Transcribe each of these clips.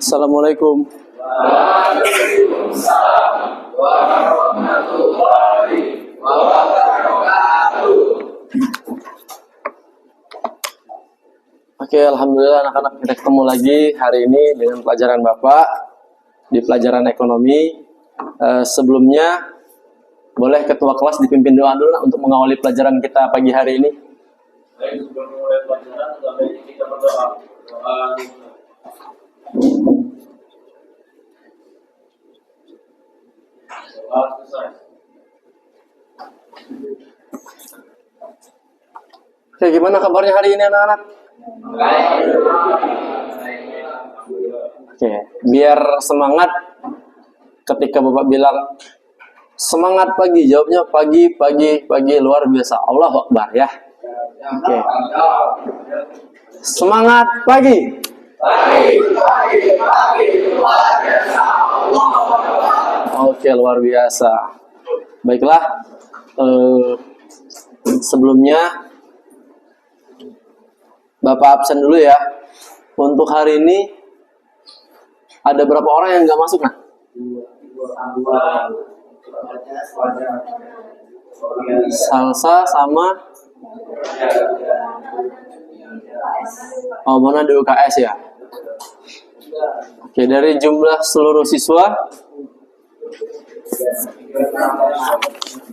Assalamualaikum. Waalaikumsalam warahmatullahi wabarakatuh. Oke, alhamdulillah anak-anak kita ketemu lagi hari ini dengan pelajaran Bapak di pelajaran ekonomi. Sebelumnya boleh ketua kelas dipimpin doa dulu untuk mengawali pelajaran kita pagi hari ini. Baik, sebelum mulai pelajaran, sebaiknya kita berdoa. Doa selesai. Oke, gimana kabarnya hari ini anak-anak? Oke, biar semangat ketika Bapak bilang semangat pagi, jawabnya pagi luar biasa. Allahu Akbar ya. Oke. Semangat pagi. Luar biasa. Oke, luar biasa. Baiklah, sebelumnya Bapak absen dulu ya. Untuk hari ini ada berapa orang yang nggak masuk nah? Salsa sama mana di UKS ya? Oke, dari jumlah seluruh siswa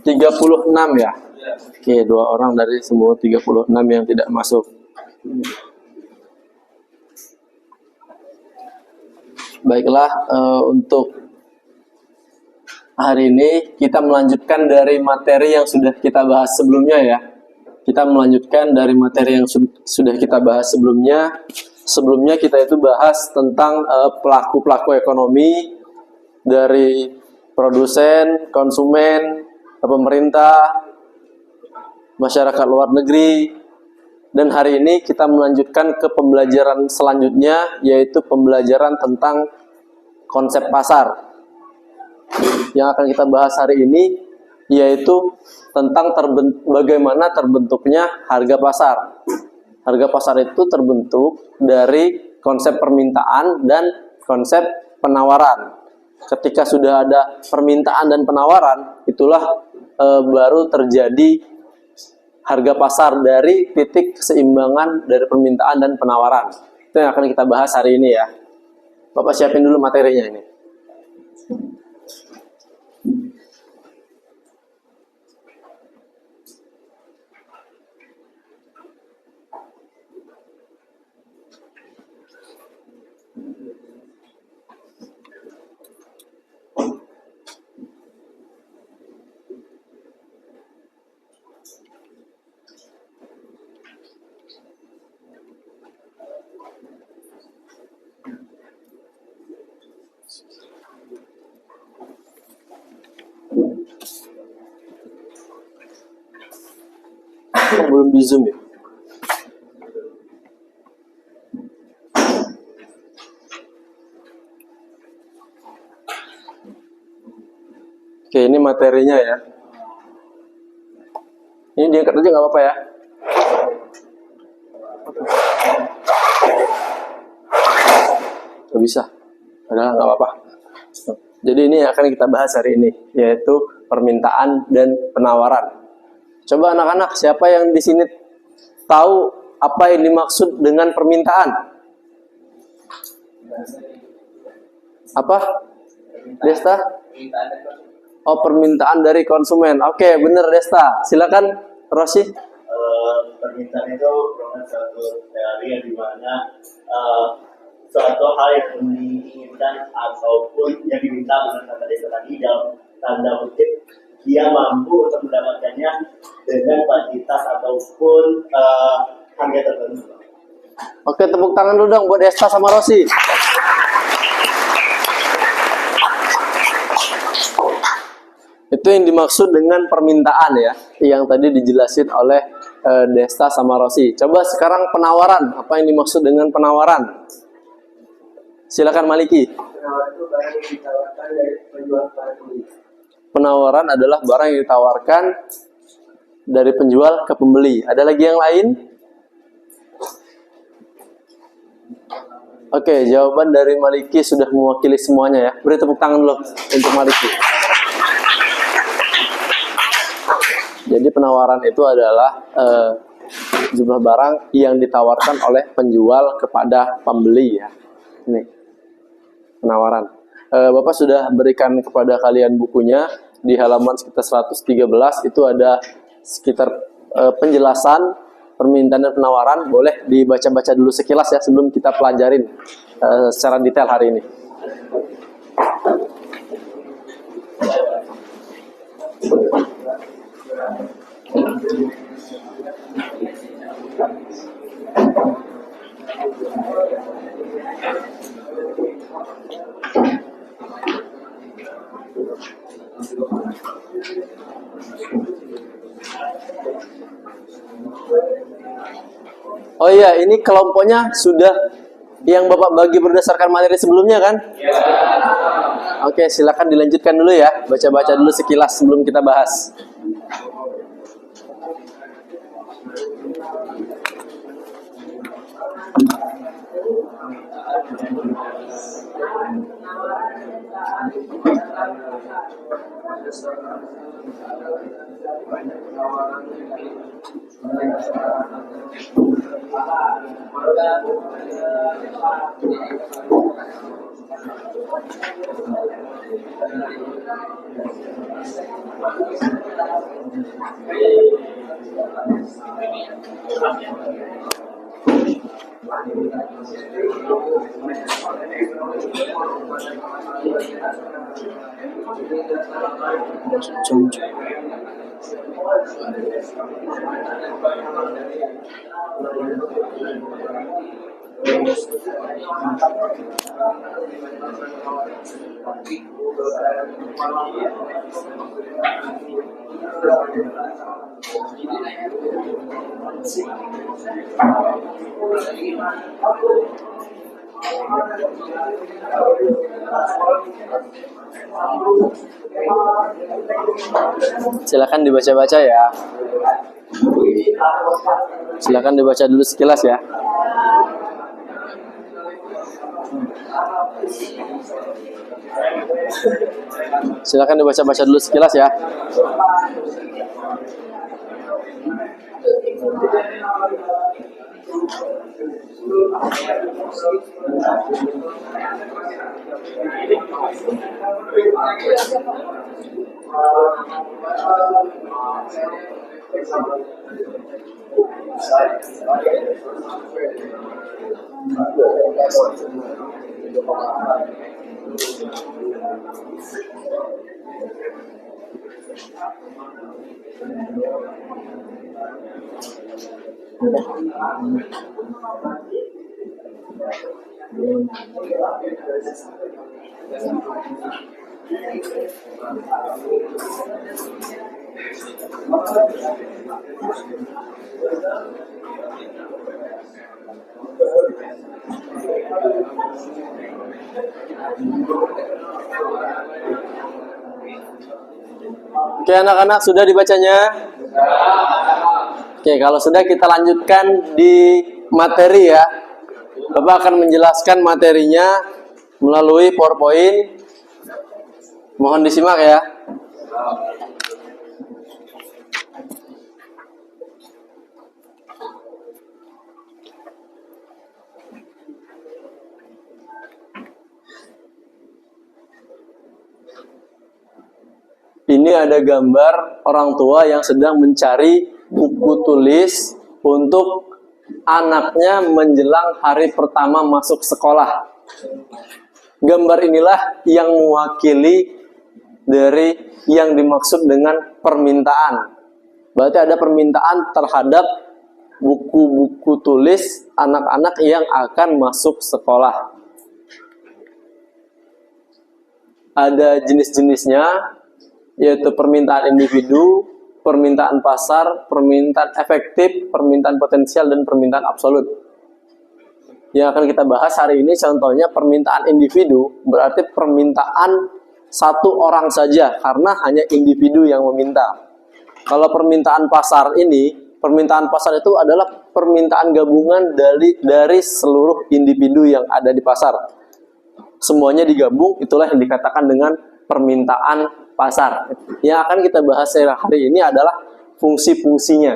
36 ya. Oke, 2 orang dari semua 36 yang tidak masuk. Baiklah, untuk hari ini kita melanjutkan dari materi yang sudah kita bahas sebelumnya ya. Kita melanjutkan dari materi yang sudah kita bahas sebelumnya. Sebelumnya kita itu bahas tentang pelaku-pelaku ekonomi dari produsen, konsumen, pemerintah, masyarakat luar negeri. Dan hari ini kita melanjutkan ke pembelajaran selanjutnya, yaitu pembelajaran tentang konsep pasar. Yang akan kita bahas hari ini yaitu tentang bagaimana terbentuknya harga pasar. Harga pasar itu terbentuk dari konsep permintaan dan konsep penawaran. Ketika sudah ada permintaan dan penawaran, itulah baru terjadi harga pasar dari titik keseimbangan dari permintaan dan penawaran. Itu yang akan kita bahas hari ini ya. Bapak siapin dulu materinya ini. Belum di Zoom ya? Oke, ini materinya ya. Ini diangkat aja nggak apa-apa ya. Nggak bisa. Padahal nggak apa-apa. Jadi ini yang akan kita bahas hari ini, yaitu permintaan dan penawaran. Coba anak-anak, siapa yang di sini tahu apa yang dimaksud dengan permintaan? Apa? Desta? Oh, permintaan dari konsumen. Oke, bener Desta. Silakan, Rosi. Permintaan itu merupakan suatu teori yang dimana suatu hal yang diinginkan ataupun yang diminta oleh kata Desta tadi dalam tanda kutip dia mampu untuk mendapatkannya dengan kuantitas ataupun harga tertentu. Oke, tepuk tangan dulu dong buat Desta sama Rosi. Itu yang dimaksud dengan permintaan ya, yang tadi dijelasin oleh Desta sama Rosi. Coba sekarang penawaran, apa yang dimaksud dengan penawaran? Silakan Maliki. Penawaran itu barang yang ditawarkan dari penjual kepada pembeli. Penawaran adalah barang yang ditawarkan dari penjual ke pembeli. Ada lagi yang lain? Oke, jawaban dari Maliki sudah mewakili semuanya ya. Beri tepuk tangan dulu untuk Maliki. Jadi penawaran itu adalah jumlah barang yang ditawarkan oleh penjual kepada pembeli ya. Ini penawaran. Bapak sudah berikan kepada kalian bukunya di halaman sekitar 113 itu ada sekitar penjelasan permintaan dan penawaran. Boleh dibaca-baca dulu sekilas ya sebelum kita pelajarin secara detail hari ini. Oh iya, ini kelompoknya sudah yang Bapak bagi berdasarkan materi sebelumnya kan? Ya. Oke, silakan dilanjutkan dulu ya. Baca-baca dulu sekilas sebelum kita bahas. Silakan dibaca-baca ya. Silakan dibaca dulu sekilas ya. Silakan dibaca-baca dulu sekilas ya. Oke anak-anak, sudah dibacanya? Oke, kalau sudah kita lanjutkan di materi ya. Bapak akan menjelaskan materinya melalui PowerPoint. Mohon disimak ya. Ini ada gambar orang tua yang sedang mencari buku tulis untuk anaknya menjelang hari pertama masuk sekolah. Gambar inilah yang mewakili dari yang dimaksud dengan permintaan. Berarti ada permintaan terhadap buku-buku tulis anak-anak yang akan masuk sekolah. Ada jenis-jenisnya, yaitu permintaan individu, permintaan pasar, permintaan efektif, permintaan potensial, dan permintaan absolut. Yang akan kita bahas hari ini contohnya permintaan individu, berarti permintaan satu orang saja, karena hanya individu yang meminta. Kalau permintaan pasar ini, Permintaan pasar itu adalah permintaan gabungan dari seluruh individu yang ada di pasar. Semuanya digabung, itulah yang dikatakan dengan permintaan pasar. Yang akan kita bahas hari ini adalah fungsi-fungsinya.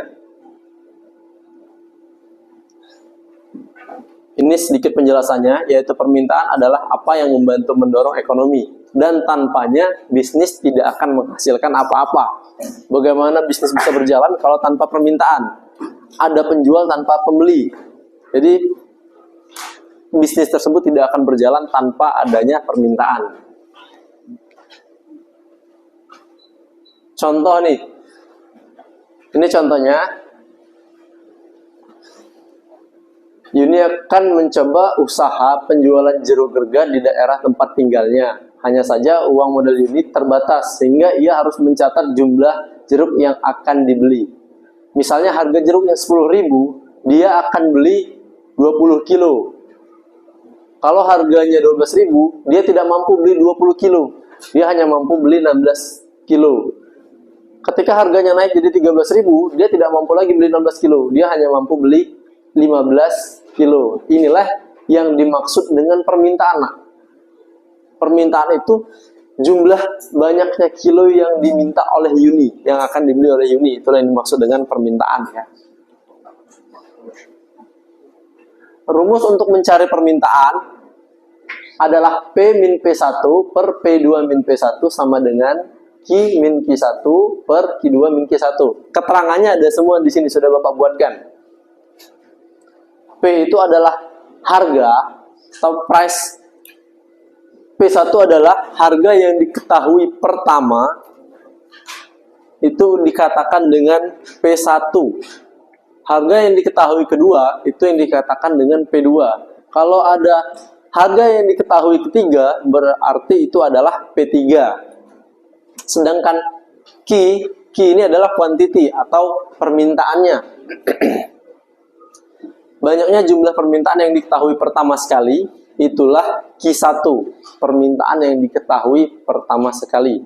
Ini sedikit penjelasannya, yaitu permintaan adalah apa yang membantu mendorong ekonomi. Dan tanpanya bisnis tidak akan menghasilkan apa-apa. Bagaimana bisnis bisa berjalan kalau tanpa permintaan? Ada penjual tanpa pembeli. Jadi bisnis tersebut tidak akan berjalan tanpa adanya permintaan. Contoh nih. Ini contohnya. Yuni akan mencoba usaha penjualan jeruk gergar di daerah tempat tinggalnya. Hanya saja uang modal Yuni terbatas, sehingga ia harus mencatat jumlah jeruk yang akan dibeli. Misalnya harga jeruknya 10.000, dia akan beli 20 kilo. Kalau harganya 12.000, dia tidak mampu beli 20 kilo. Dia hanya mampu beli 16 kilo. Ketika harganya naik jadi 13.000, dia tidak mampu lagi beli 16 kilo. Dia hanya mampu beli 15 kilo. Inilah yang dimaksud dengan permintaan. Permintaan itu jumlah banyaknya kilo yang diminta oleh Yuni, yang akan dibeli oleh Yuni. Itulah yang dimaksud dengan permintaan ya. Rumus untuk mencari permintaan adalah P min P1 per P2 min P1 sama dengan Q min Q1 per Q2 min Q1. Keterangannya ada semua di sini, sudah Bapak buatkan. P itu adalah harga atau price. P1 adalah harga yang diketahui pertama, itu dikatakan dengan P1. Harga yang diketahui kedua, itu yang dikatakan dengan P2. Kalau ada harga yang diketahui ketiga, berarti itu adalah P3. Sedangkan Q ini adalah quantity atau permintaannya. Banyaknya jumlah permintaan yang diketahui pertama sekali, itulah Q1, permintaan yang diketahui pertama sekali.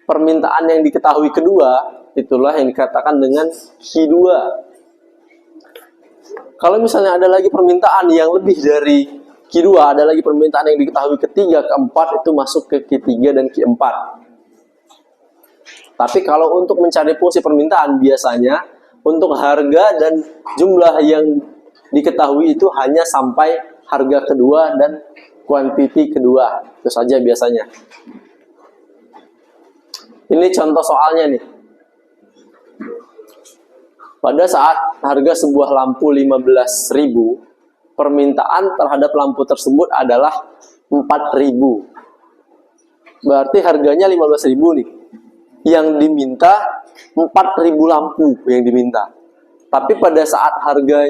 Permintaan yang diketahui kedua, itulah yang dikatakan dengan Q2. Kalau misalnya ada lagi permintaan yang lebih dari Q2, ada lagi permintaan yang diketahui ketiga, keempat, itu masuk ke Q3 dan Q4. Tapi kalau untuk mencari fungsi permintaan, biasanya untuk harga dan jumlah yang diketahui itu hanya sampai harga kedua dan kuantiti kedua. Itu saja biasanya. Ini contoh soalnya nih. Pada saat harga sebuah lampu 15.000, permintaan terhadap lampu tersebut adalah 4.000. Berarti harganya 15.000 nih. Yang diminta 4.000 lampu yang diminta. Tapi pada saat harga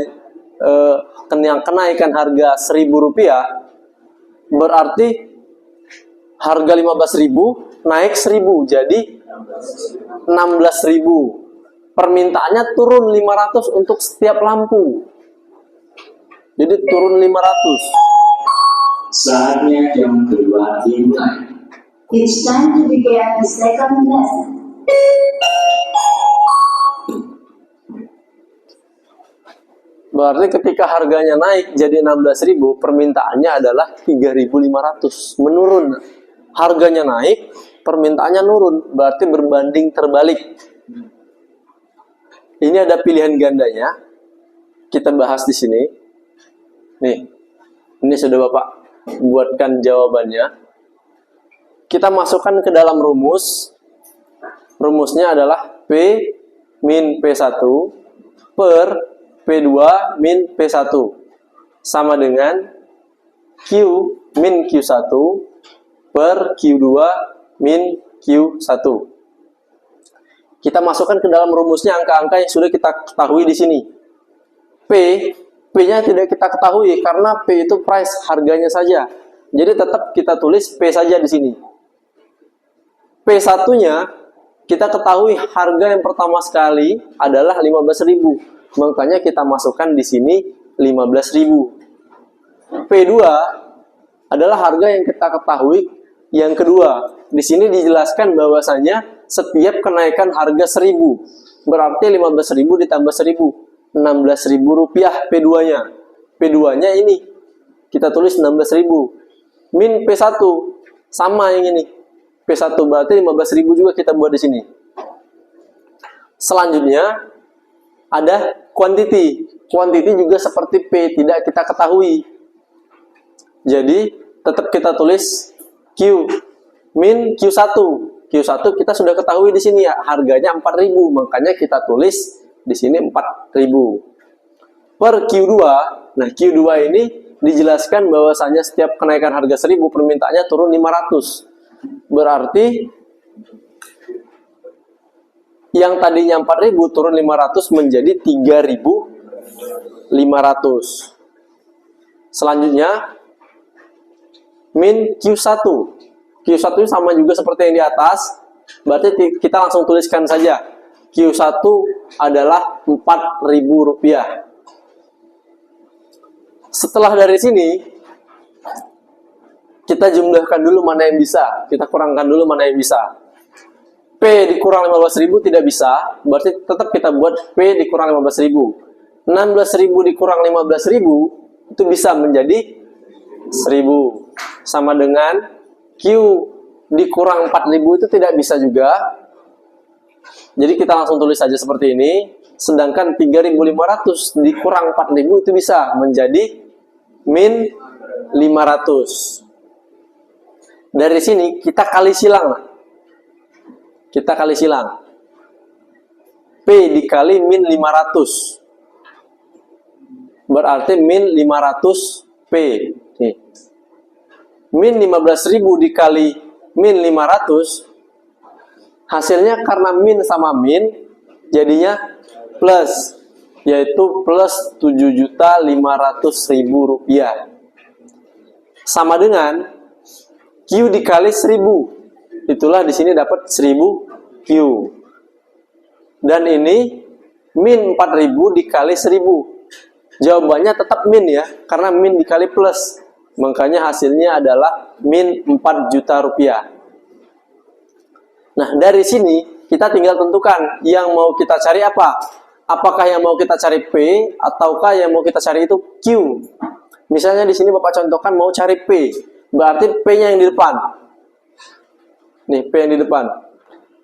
kenaikan harga Rp1.000, berarti harga 15.000 naik 1.000 jadi 16.000. Permintaannya turun 500 untuk setiap lampu. Jadi turun 500. Saatnya jam kedua dimulai. It's time to begin the second lesson. Berarti ketika harganya naik jadi 16.000, permintaannya adalah 3.500. Menurun. Harganya naik, permintaannya nurun. Berarti berbanding terbalik. Ini ada pilihan gandanya. Kita bahas di sini. Nih. Ini sudah Bapak buatkan jawabannya. Kita masukkan ke dalam rumus. Rumusnya adalah P min P1 per P2 min P1 sama dengan Q min Q1 per Q2 min Q1. Kita masukkan ke dalam rumusnya angka-angka yang sudah kita ketahui di sini. P-nya tidak kita ketahui karena P itu price, harganya saja. Jadi tetap kita tulis P saja di sini. P1-nya kita ketahui harga yang pertama sekali adalah 15.000. Makanya kita masukkan di sini 15.000. P2 adalah harga yang kita ketahui yang kedua. Di sini dijelaskan bahwasanya setiap kenaikan harga 1.000 Berarti 15.000 ditambah 1.000. 16.000 rupiah P2-nya. P2-nya ini. Kita tulis 16.000. Min P1. Sama yang ini. P1 berarti 15.000 juga kita buat di sini. Selanjutnya ada quantity. Quantity juga seperti P, tidak kita ketahui. Jadi tetap kita tulis Q min Q1. Q1 kita sudah ketahui di sini ya, harganya 4.000, makanya kita tulis di sini 4.000. Per Q2. Nah, Q2 ini dijelaskan bahwasanya setiap kenaikan harga 1.000 permintaannya turun 500. Berarti yang tadinya 4.000 turun 500 menjadi 3.500. Selanjutnya min Q1. Q1 sama juga seperti yang di atas. Berarti kita langsung tuliskan saja. Q1 adalah Rp4.000. Setelah dari sini kita jumlahkan dulu mana yang bisa. Kita kurangkan dulu mana yang bisa. P dikurang 15.000 tidak bisa. Berarti tetap kita buat P dikurang 15.000. 16.000 dikurang 15.000 itu bisa menjadi 1.000. Sama dengan Q dikurang 4.000 itu tidak bisa juga. Jadi kita langsung tulis saja seperti ini. Sedangkan 3.500 dikurang 4.000 itu bisa menjadi min 500. Dari sini kita kali silang. Kita kali silang. P dikali min 500. Berarti min 500 P. Nih. Min 15.000 dikali min 500. Hasilnya karena min sama min jadinya plus. Yaitu plus 7.500.000 rupiah. Sama dengan Q dikali 1.000. Itulah di sini dapat 1.000 Q. Dan ini min 4.000 dikali 1.000. Jawabannya tetap min ya, karena min dikali plus. Makanya hasilnya adalah min 4 juta rupiah. Nah, dari sini kita tinggal tentukan yang mau kita cari apa. Apakah yang mau kita cari P ataukah yang mau kita cari itu Q. Misalnya di sini Bapak contohkan mau cari P. Berarti P-nya yang di depan. Nih, P yang di depan.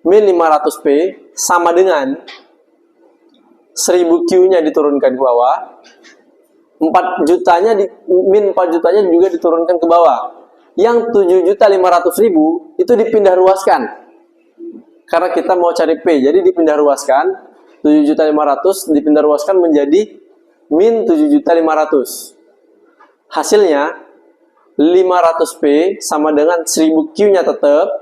Min 500P sama dengan 1.000 Q-nya diturunkan ke bawah. 4 jutanya min 4 jutanya juga diturunkan ke bawah. Yang 7.500.000 itu dipindah ruaskan. Karena kita mau cari P, jadi dipindah ruaskan. 7.500 dipindah ruaskan menjadi min 7.500. Hasilnya 500P sama dengan 1.000 Q-nya tetap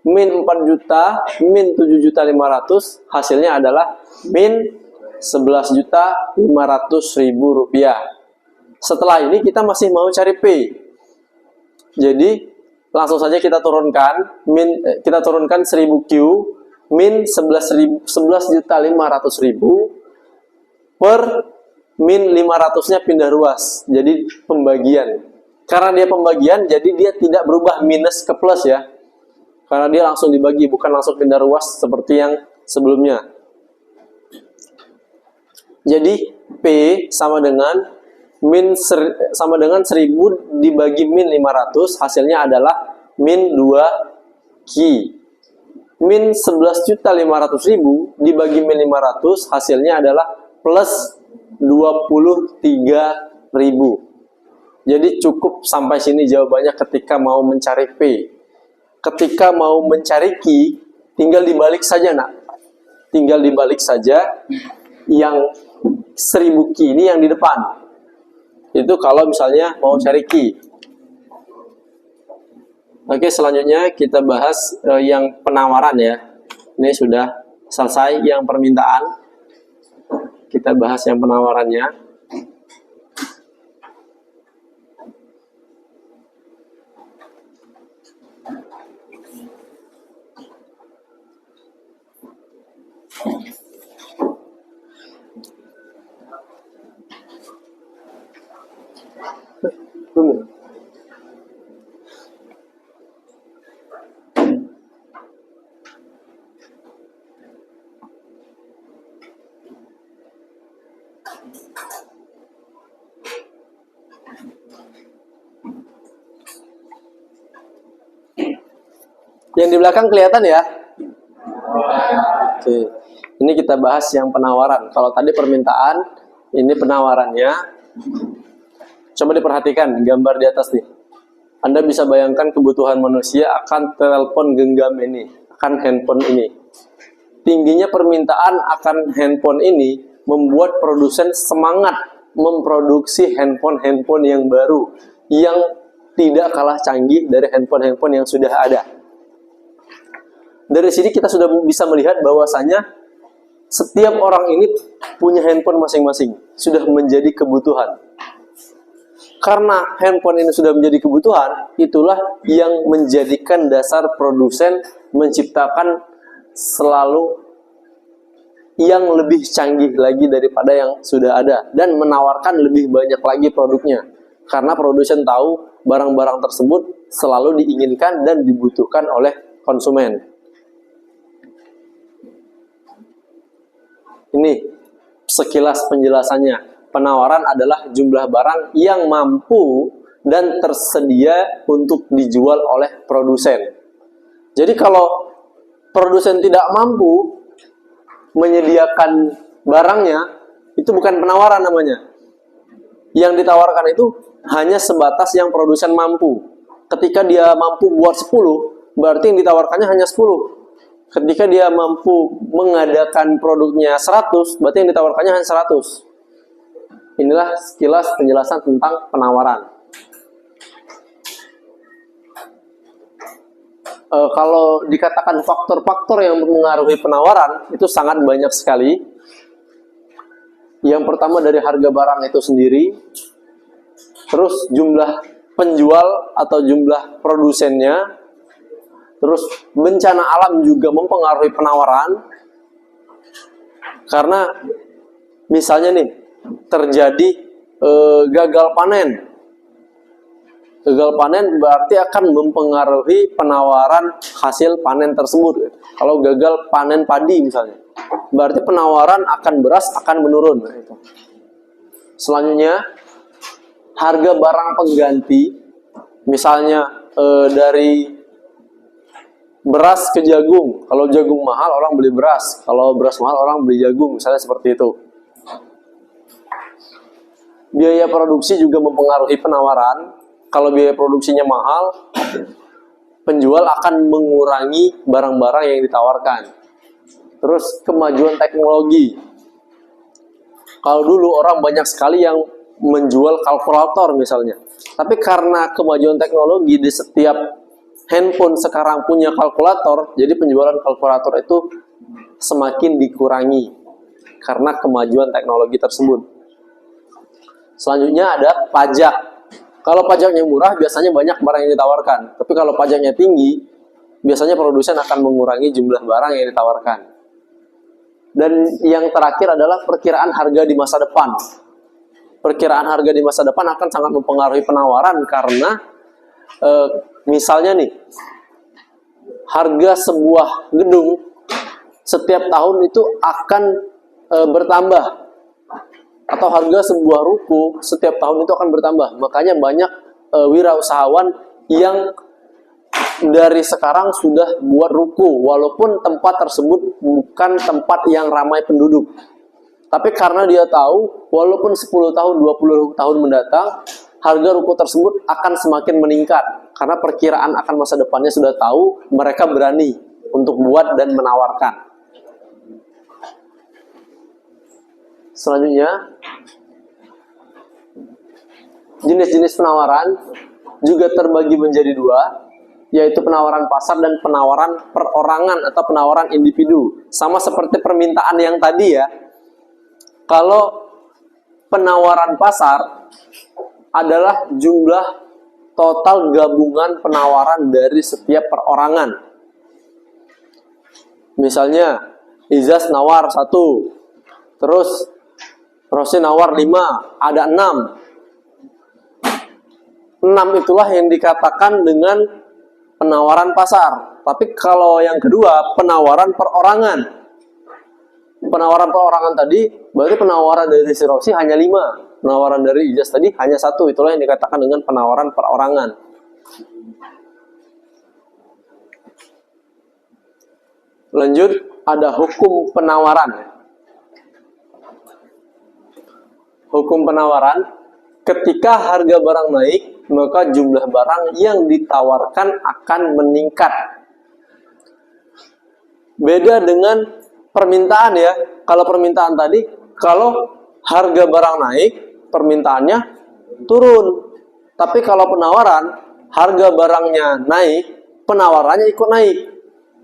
min 4 juta min 7.500, hasilnya adalah min 11.500.000 rupiah. Setelah ini kita masih mau cari P. Jadi langsung saja kita turunkan kita turunkan 1.000 Q min 11.500.000 per min 500-nya pindah ruas. Jadi pembagian. Karena dia pembagian, jadi dia tidak berubah minus ke plus ya. Karena dia langsung dibagi, bukan langsung pindah ruas seperti yang sebelumnya. Jadi P sama dengan 1.000 dibagi min 500, hasilnya adalah min 2 Q. Min 11.500.000 dibagi min 500, hasilnya adalah plus 23.000. Jadi cukup sampai sini jawabannya ketika mau mencari P. Ketika mau mencari Q, tinggal dibalik saja nak. Tinggal dibalik saja yang 1.000 Q ini yang di depan. Itu kalau misalnya mau cari Q. Oke, selanjutnya kita bahas yang penawaran ya. Ini sudah selesai yang permintaan. Kita bahas yang penawarannya. Belum. Yang di belakang kelihatan ya? Oke. Ini kita bahas yang penawaran. Kalau tadi permintaan, ini penawarannya. Coba diperhatikan gambar di atas nih. Anda bisa bayangkan kebutuhan manusia akan telepon genggam ini, akan handphone ini. Tingginya permintaan akan handphone ini membuat produsen semangat memproduksi handphone-handphone yang baru, yang tidak kalah canggih dari handphone-handphone yang sudah ada. Dari sini kita sudah bisa melihat bahwasanya setiap orang ini punya handphone masing-masing, sudah menjadi kebutuhan. Karena handphone ini sudah menjadi kebutuhan, itulah yang menjadikan dasar produsen menciptakan selalu yang lebih canggih lagi daripada yang sudah ada dan menawarkan lebih banyak lagi produknya. Karena produsen tahu barang-barang tersebut selalu diinginkan dan dibutuhkan oleh konsumen. Ini sekilas penjelasannya. Penawaran adalah jumlah barang yang mampu dan tersedia untuk dijual oleh produsen. Jadi kalau produsen tidak mampu menyediakan barangnya, itu bukan penawaran namanya. Yang ditawarkan itu hanya sebatas yang produsen mampu. Ketika dia mampu buat 10, berarti yang ditawarkannya hanya 10. Ketika dia mampu mengadakan produknya 100, berarti yang ditawarkannya hanya 100. Inilah sekilas penjelasan tentang penawaran. Kalau dikatakan faktor-faktor yang mempengaruhi penawaran, itu sangat banyak sekali. Yang pertama dari harga barang itu sendiri, terus jumlah penjual atau jumlah produsennya, terus bencana alam juga mempengaruhi penawaran. Karena misalnya nih, terjadi gagal panen. Gagal panen berarti akan mempengaruhi penawaran hasil panen tersebut. Kalau gagal panen padi misalnya, berarti penawaran akan beras akan menurun. Selanjutnya, harga barang pengganti, misalnya dari beras ke jagung. Kalau jagung mahal orang beli beras, kalau beras mahal orang beli jagung, misalnya seperti itu. Biaya produksi juga mempengaruhi penawaran. Kalau biaya produksinya mahal, penjual akan mengurangi barang-barang yang ditawarkan. Terus kemajuan teknologi. Kalau dulu orang banyak sekali yang menjual kalkulator misalnya. Tapi karena kemajuan teknologi di setiap handphone sekarang punya kalkulator, jadi penjualan kalkulator itu semakin dikurangi karena kemajuan teknologi tersebut. Selanjutnya ada pajak. Kalau pajaknya murah, biasanya banyak barang yang ditawarkan. Tapi kalau pajaknya tinggi, biasanya produsen akan mengurangi jumlah barang yang ditawarkan. Dan yang terakhir adalah perkiraan harga di masa depan. Perkiraan harga di masa depan akan sangat mempengaruhi penawaran karena misalnya nih, harga sebuah gedung setiap tahun itu akan bertambah. Atau harga sebuah ruko setiap tahun itu akan bertambah. Makanya banyak wirausahawan yang dari sekarang sudah buat ruko, walaupun tempat tersebut bukan tempat yang ramai penduduk. Tapi karena dia tahu, walaupun 10 tahun, 20 tahun mendatang, harga ruko tersebut akan semakin meningkat. Karena perkiraan akan masa depannya sudah tahu, mereka berani untuk buat dan menawarkan. Selanjutnya, jenis-jenis penawaran juga terbagi menjadi dua, yaitu penawaran pasar dan penawaran perorangan atau penawaran individu. Sama seperti permintaan yang tadi ya. Kalau penawaran pasar adalah jumlah total gabungan penawaran dari setiap perorangan. Misalnya, Izas nawar 1, terus Rosi nawar 5, ada 6. 6 itulah yang dikatakan dengan penawaran pasar. Tapi kalau yang kedua, penawaran perorangan. Penawaran perorangan tadi, berarti penawaran dari si Rosi hanya 5. Penawaran dari Ijaz tadi hanya 1. Itulah yang dikatakan dengan penawaran perorangan. Lanjut, ada hukum penawaran. Hukum penawaran, ketika harga barang naik, maka jumlah barang yang ditawarkan akan meningkat. Beda dengan permintaan ya. Kalau permintaan tadi, kalau harga barang naik, permintaannya turun. Tapi kalau penawaran, harga barangnya naik, penawarannya ikut naik.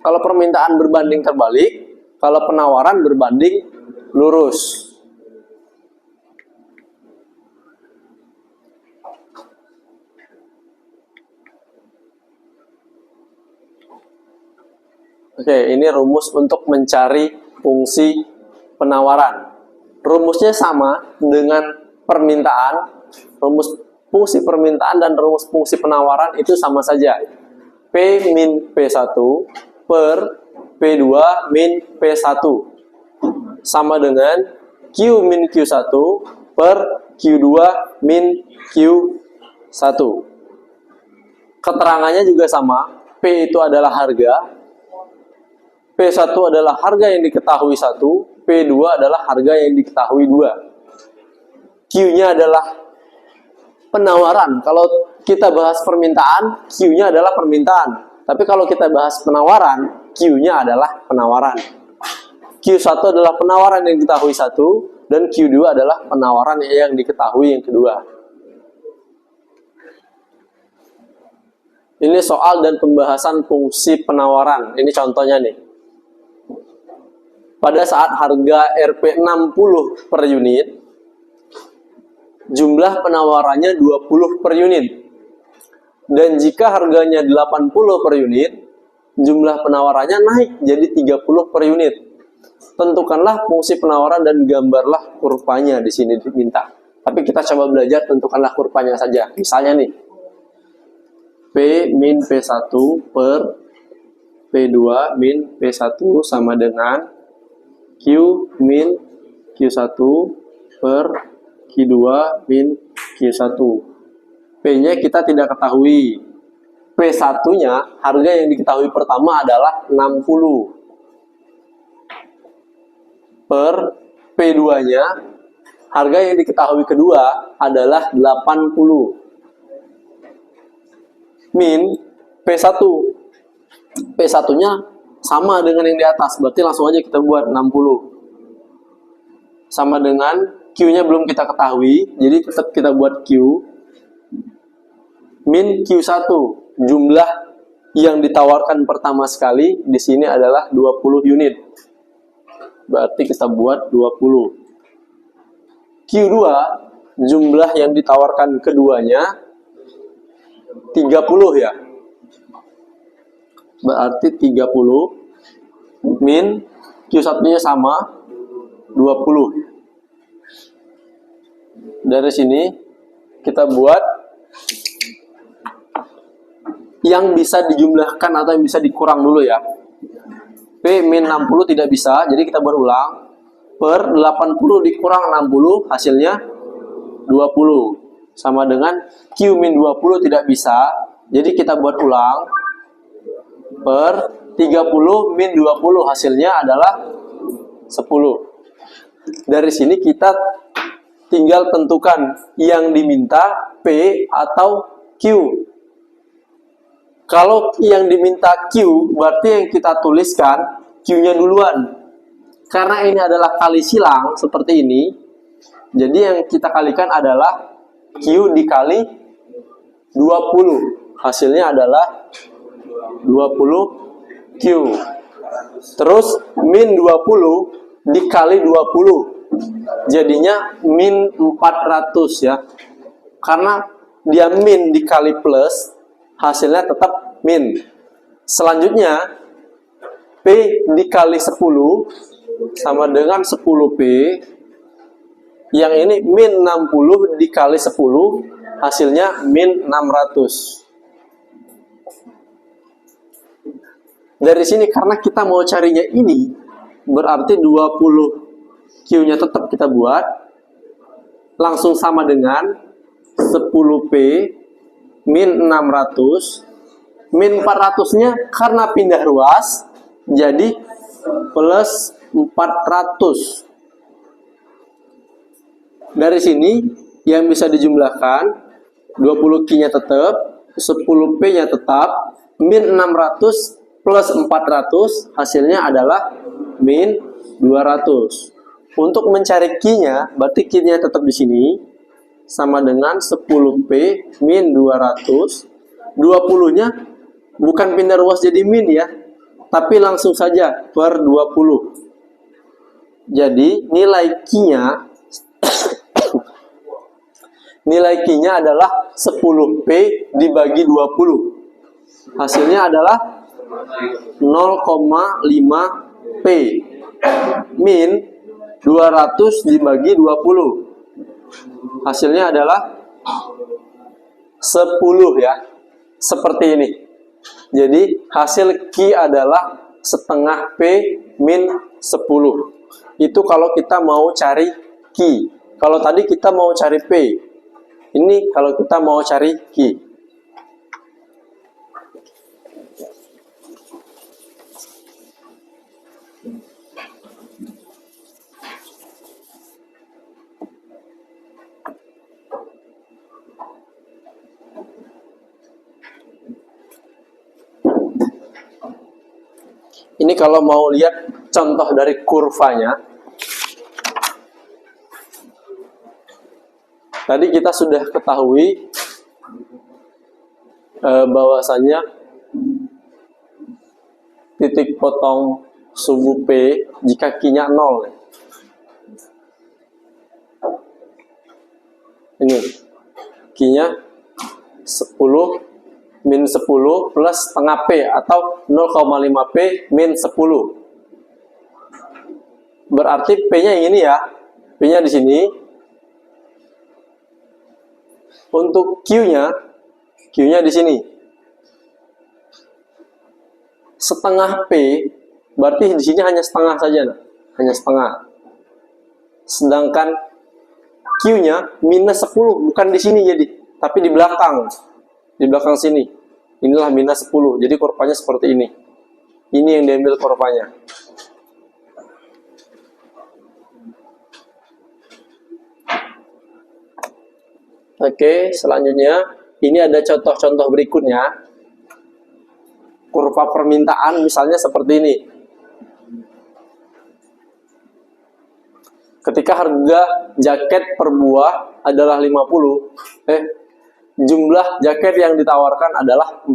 Kalau permintaan berbanding terbalik, kalau penawaran berbanding lurus. Oke, ini rumus untuk mencari fungsi penawaran. Rumusnya sama dengan permintaan. Rumus fungsi permintaan dan rumus fungsi penawaran itu sama saja. P min P1 per P2 min P1 sama dengan Q min Q1 per Q2 min Q1. Keterangannya juga sama. P itu adalah harga, P1 adalah harga yang diketahui 1, P2 adalah harga yang diketahui 2. Q-nya adalah penawaran. Kalau kita bahas permintaan, Q-nya adalah permintaan. Tapi kalau kita bahas penawaran, Q-nya adalah penawaran. Q1 adalah penawaran yang diketahui 1, dan Q2 adalah penawaran yang diketahui yang kedua. Ini soal dan pembahasan fungsi penawaran. Ini contohnya nih. Pada saat harga Rp 60 per unit, jumlah penawarannya 20 per unit. Dan jika harganya 80 per unit, jumlah penawarannya naik jadi 30 per unit. Tentukanlah fungsi penawaran dan gambarlah kurvanya di sini diminta. Tapi kita coba belajar tentukanlah kurvanya saja. Misalnya nih, P min P1 per P2 min P1 sama dengan Q min Q1 per Q2 min Q1. P-nya kita tidak ketahui. P1-nya, harga yang diketahui pertama adalah 60. Per P2-nya, harga yang diketahui kedua adalah 80. Min P1. P1-nya sama dengan yang di atas, berarti langsung aja kita buat 60. Sama dengan Q-nya belum kita ketahui, jadi tetap kita buat Q. Min Q1, jumlah yang ditawarkan pertama sekali di sini adalah 20 unit. Berarti kita buat 20. Q2, jumlah yang ditawarkan keduanya 30 ya. Berarti 30 min Q1-nya sama 20. Dari sini kita buat yang bisa dijumlahkan atau yang bisa dikurang dulu ya. P min 60 tidak bisa, jadi kita buat ulang. Per 80 dikurang 60 hasilnya 20. Sama dengan Q min 20 tidak bisa, jadi kita buat ulang. Per 30 min 20 hasilnya adalah 10. Dari sini kita tinggal tentukan yang diminta P atau Q. Kalau yang diminta Q, berarti yang kita tuliskan Q-nya duluan. Karena ini adalah kali silang seperti ini, jadi yang kita kalikan adalah Q dikali 20. Hasilnya adalah 20 Q. Terus min 20 dikali 20. Jadinya min 400 ya. Karena dia min dikali plus, hasilnya tetap min. Selanjutnya P dikali 10 sama dengan 10P. Yang ini min 60 dikali 10, hasilnya min 600. Dari sini karena kita mau carinya ini, berarti 20 Q-nya tetap kita buat. Langsung sama dengan 10P min 600. Min 400-nya karena pindah ruas, jadi plus 400. Dari sini yang bisa dijumlahkan 20Q-nya tetap, 10P-nya tetap, min 600 plus 400 hasilnya adalah min 200. Untuk mencari Q-nya, berarti Q-nya tetap di sini sama dengan 10P min 200. 20-nya bukan pindah ruas jadi min ya, tapi langsung saja per 20. Jadi nilai Q-nya adalah 10P dibagi 20. Hasilnya adalah 0,5P min 200 dibagi 20. Hasilnya adalah 10 ya. Seperti ini. Jadi hasil Q adalah setengah P min 10. Itu kalau kita mau cari Q. Kalau tadi kita mau cari P. Ini kalau kita mau cari Q. Ini kalau mau lihat contoh dari kurvanya, tadi kita sudah ketahui bahwasanya titik potong subu P jika Q-nya 0. Ini Q-nya 10 min 10 plus setengah P atau 0,5P min 10. Berarti P-nya yang ini ya. P-nya di sini. Untuk Q-nya di sini. Setengah P berarti di sini hanya setengah saja, nah. Hanya setengah. Sedangkan Q-nya minus 10 bukan di sini jadi, tapi di belakang. Di belakang sini. Inilah minus 10. Jadi kurvanya seperti ini. Ini yang diambil kurvanya. Oke, selanjutnya ini ada contoh-contoh berikutnya. Kurva permintaan misalnya seperti ini. Ketika harga jaket per buah adalah 50, jumlah jaket yang ditawarkan adalah 4.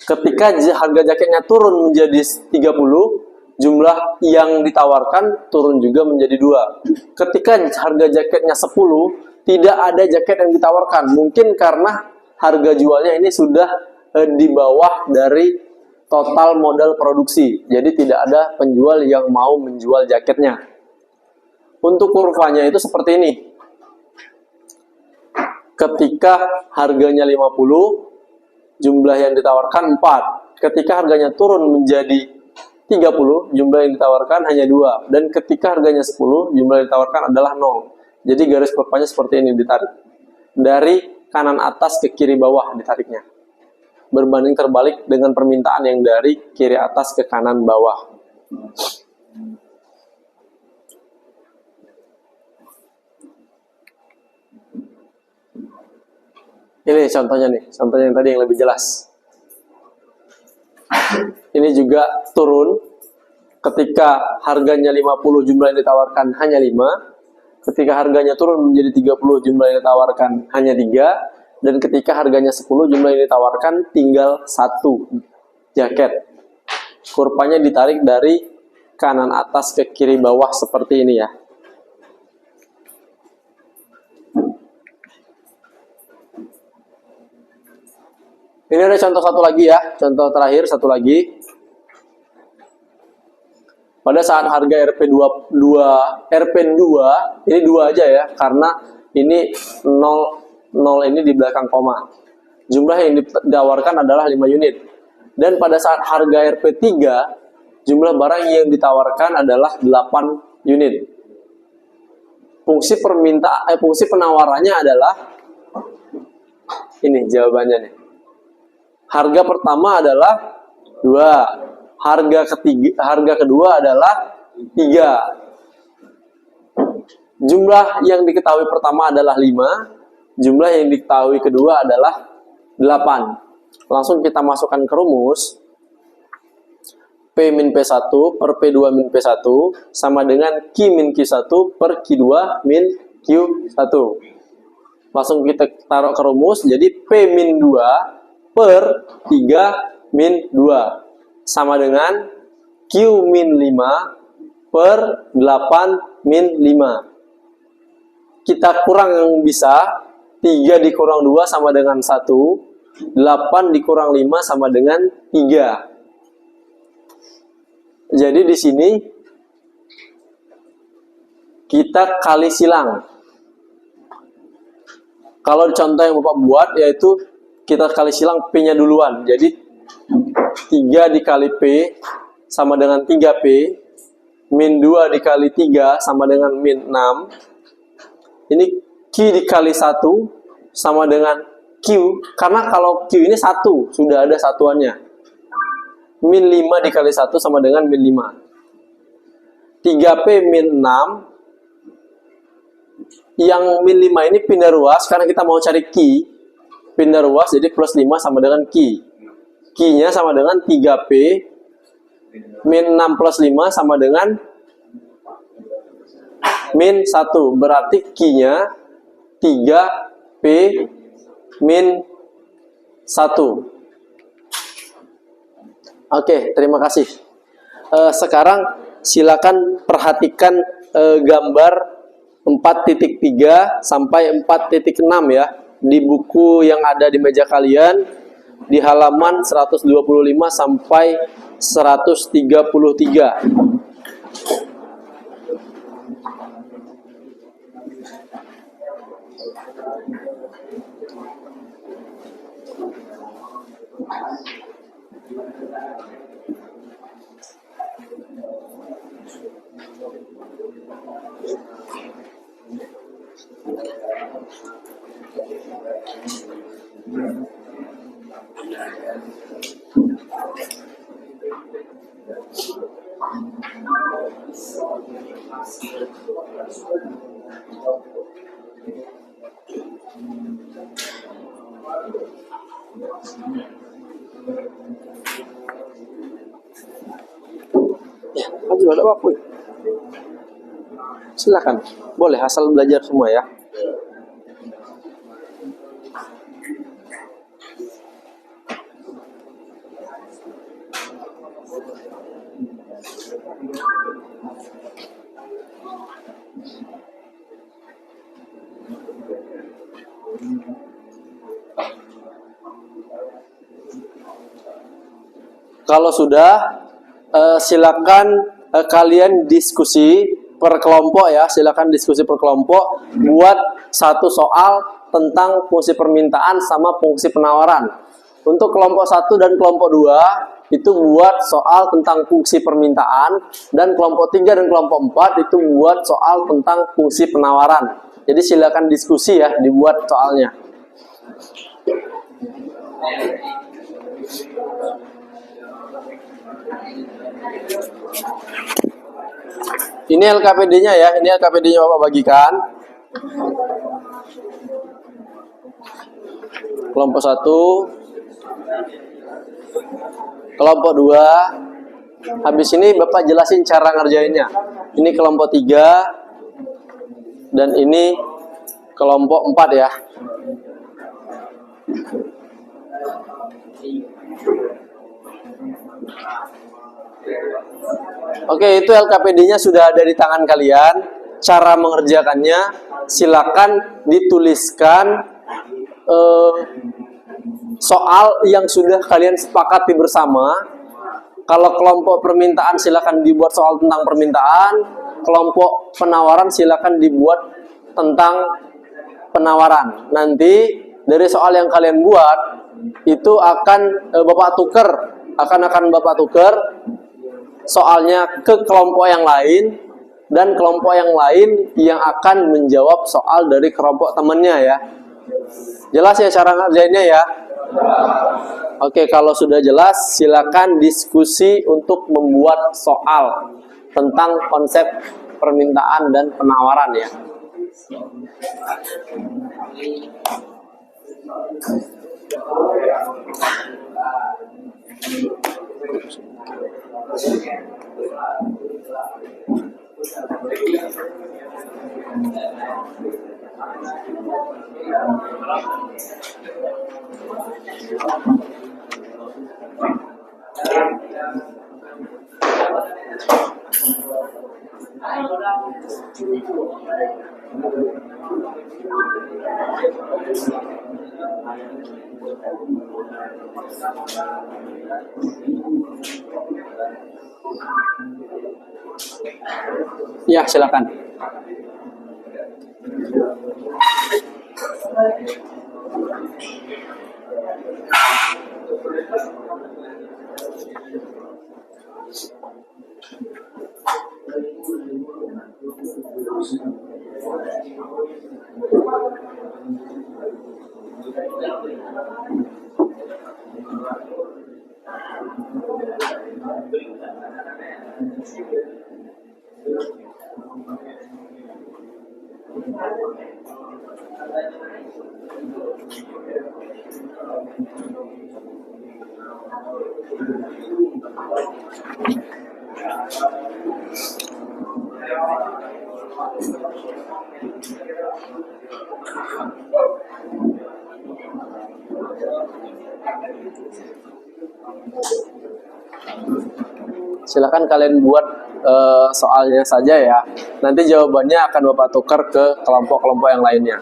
Ketika harga jaketnya turun menjadi 30, jumlah yang ditawarkan turun juga menjadi 2. Ketika harga jaketnya 10, tidak ada jaket yang ditawarkan. Mungkin karena harga jualnya ini sudah di bawah dari total modal produksi. Jadi tidak ada penjual yang mau menjual jaketnya. Untuk kurvanya itu seperti ini. Ketika harganya 50, jumlah yang ditawarkan 4. Ketika harganya turun menjadi 30, jumlah yang ditawarkan hanya 2. Dan ketika harganya 10, jumlah yang ditawarkan adalah 0. Jadi garis kurvanya seperti ini ditarik. Dari kanan atas ke kiri bawah ditariknya. Berbanding terbalik dengan permintaan yang dari kiri atas ke kanan bawah. Ini contohnya nih, contohnya yang tadi yang lebih jelas. Ini juga turun ketika harganya 50, jumlah yang ditawarkan hanya 5. Ketika harganya turun menjadi 30, jumlah yang ditawarkan hanya 3. Dan ketika harganya 10, jumlah yang ditawarkan tinggal 1 jaket. Kurvanya ditarik dari kanan atas ke kiri bawah seperti ini ya. Ini ada contoh satu lagi ya, contoh terakhir satu lagi. Pada saat harga RP2, ini 2 aja ya, karena ini 0 ini di belakang koma. Jumlah yang ditawarkan adalah 5 unit. Dan pada saat harga RP3, jumlah barang yang ditawarkan adalah 8 unit. Fungsi penawarannya adalah ini jawabannya nih. Harga pertama adalah 2, harga kedua adalah 3. Jumlah yang diketahui pertama adalah 5, jumlah yang diketahui kedua adalah 8. Langsung kita masukkan ke rumus. P min P1 per P2 min P1 sama dengan Q min Q1 per Q2 min Q1. Langsung kita taruh ke rumus, jadi P min 2 per 3 min 2 sama dengan Q min 5 per 8 min 5. Kita kurang yang bisa, 3 dikurang 2 sama dengan 1, 8 dikurang 5 sama dengan 3. Jadi di sini kita kali silang. Kalau contoh yang Bapak buat yaitu kita kali silang P-nya duluan. Jadi 3 dikali P sama dengan 3P, min 2 dikali 3 sama dengan min 6. Ini Q dikali 1 sama dengan Q, karena kalau Q ini 1, sudah ada satuannya. Min 5 dikali 1 sama dengan min 5. 3P min 6. Yang min 5 ini pindah ruas, karena kita mau cari Q. Pindah ruas, jadi plus 5 sama dengan Q. Q-nya sama dengan 3P. Min 6 plus 5 sama dengan min 1. Berarti Q-nya 3P min 1. Oke, terima kasih. Sekarang silakan perhatikan gambar 4.3 sampai 4.6 ya di buku yang ada di meja kalian di halaman 125 sampai 133. Ya, maju ada apa? Silakan, boleh asal belajar semua ya. Kalau sudah, silakan kalian diskusi per kelompok ya. Silakan diskusi per kelompok. Buat satu soal tentang fungsi permintaan sama fungsi penawaran. Untuk kelompok 1 dan kelompok 2 itu buat soal tentang fungsi permintaan, dan kelompok 3 dan kelompok 4 itu buat soal tentang fungsi penawaran. Jadi silakan diskusi ya, dibuat soalnya. Ini LKPD-nya ya, ini LKPD-nya Bapak bagikan. Kelompok 1, kelompok 2. Habis ini Bapak jelasin cara ngerjainnya. Ini kelompok 3 dan ini kelompok 4 ya. Oke, itu LKPD-nya sudah ada di tangan kalian. Cara mengerjakannya silakan dituliskan soal yang sudah kalian sepakati bersama. Kalau kelompok permintaan silakan dibuat soal tentang permintaan. Kelompok penawaran silakan dibuat tentang penawaran. Nanti dari soal yang kalian buat itu akan Bapak tuker, akan Bapak tuker soalnya ke kelompok yang lain, dan kelompok yang lain yang akan menjawab soal dari kelompok temannya ya. Jelas ya cara ngerjainnya ya. Oke, kalau sudah jelas, silakan diskusi untuk membuat soal tentang konsep permintaan dan penawaran ya. Ya, silakan. Silakan kalian buat soalnya saja ya. Nanti jawabannya akan Bapak tukar ke kelompok-kelompok yang lainnya.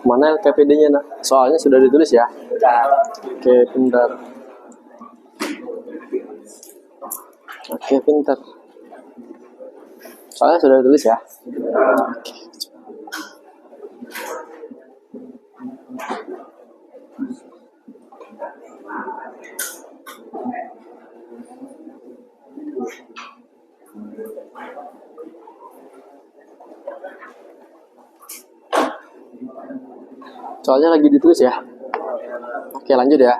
Mana LKPD-nya nak? Soalnya sudah ditulis ya. Oke, pintar. Oke, pintar. Soalnya sudah ditulis ya. Soalnya lagi ditulis ya. Oke, lanjut ya.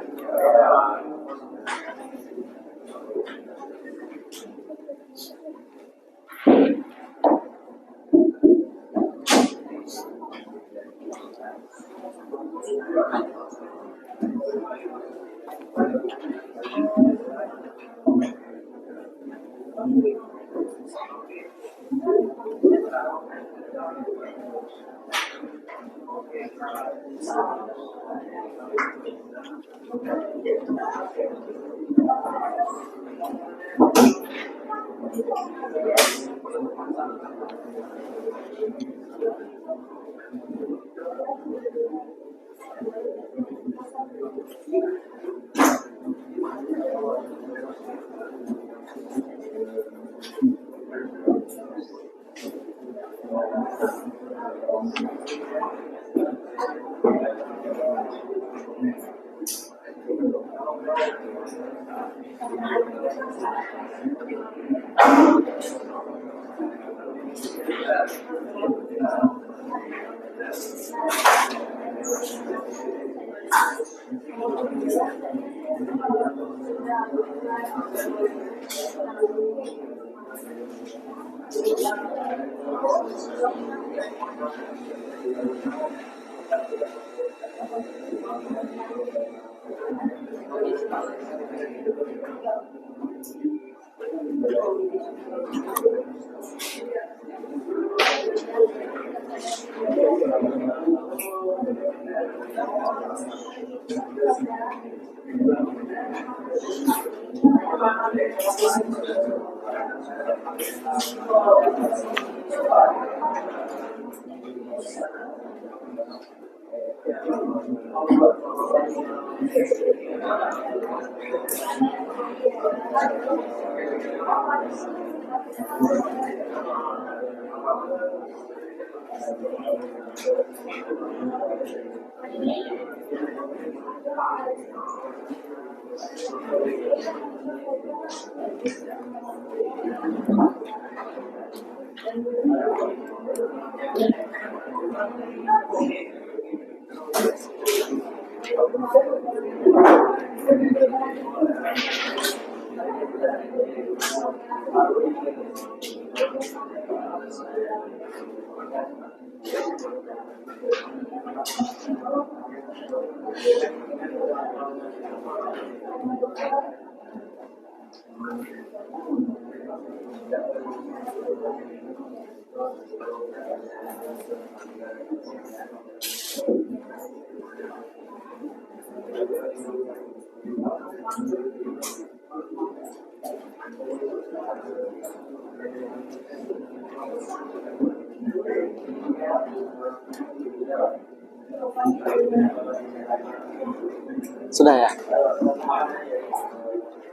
Sudah ya?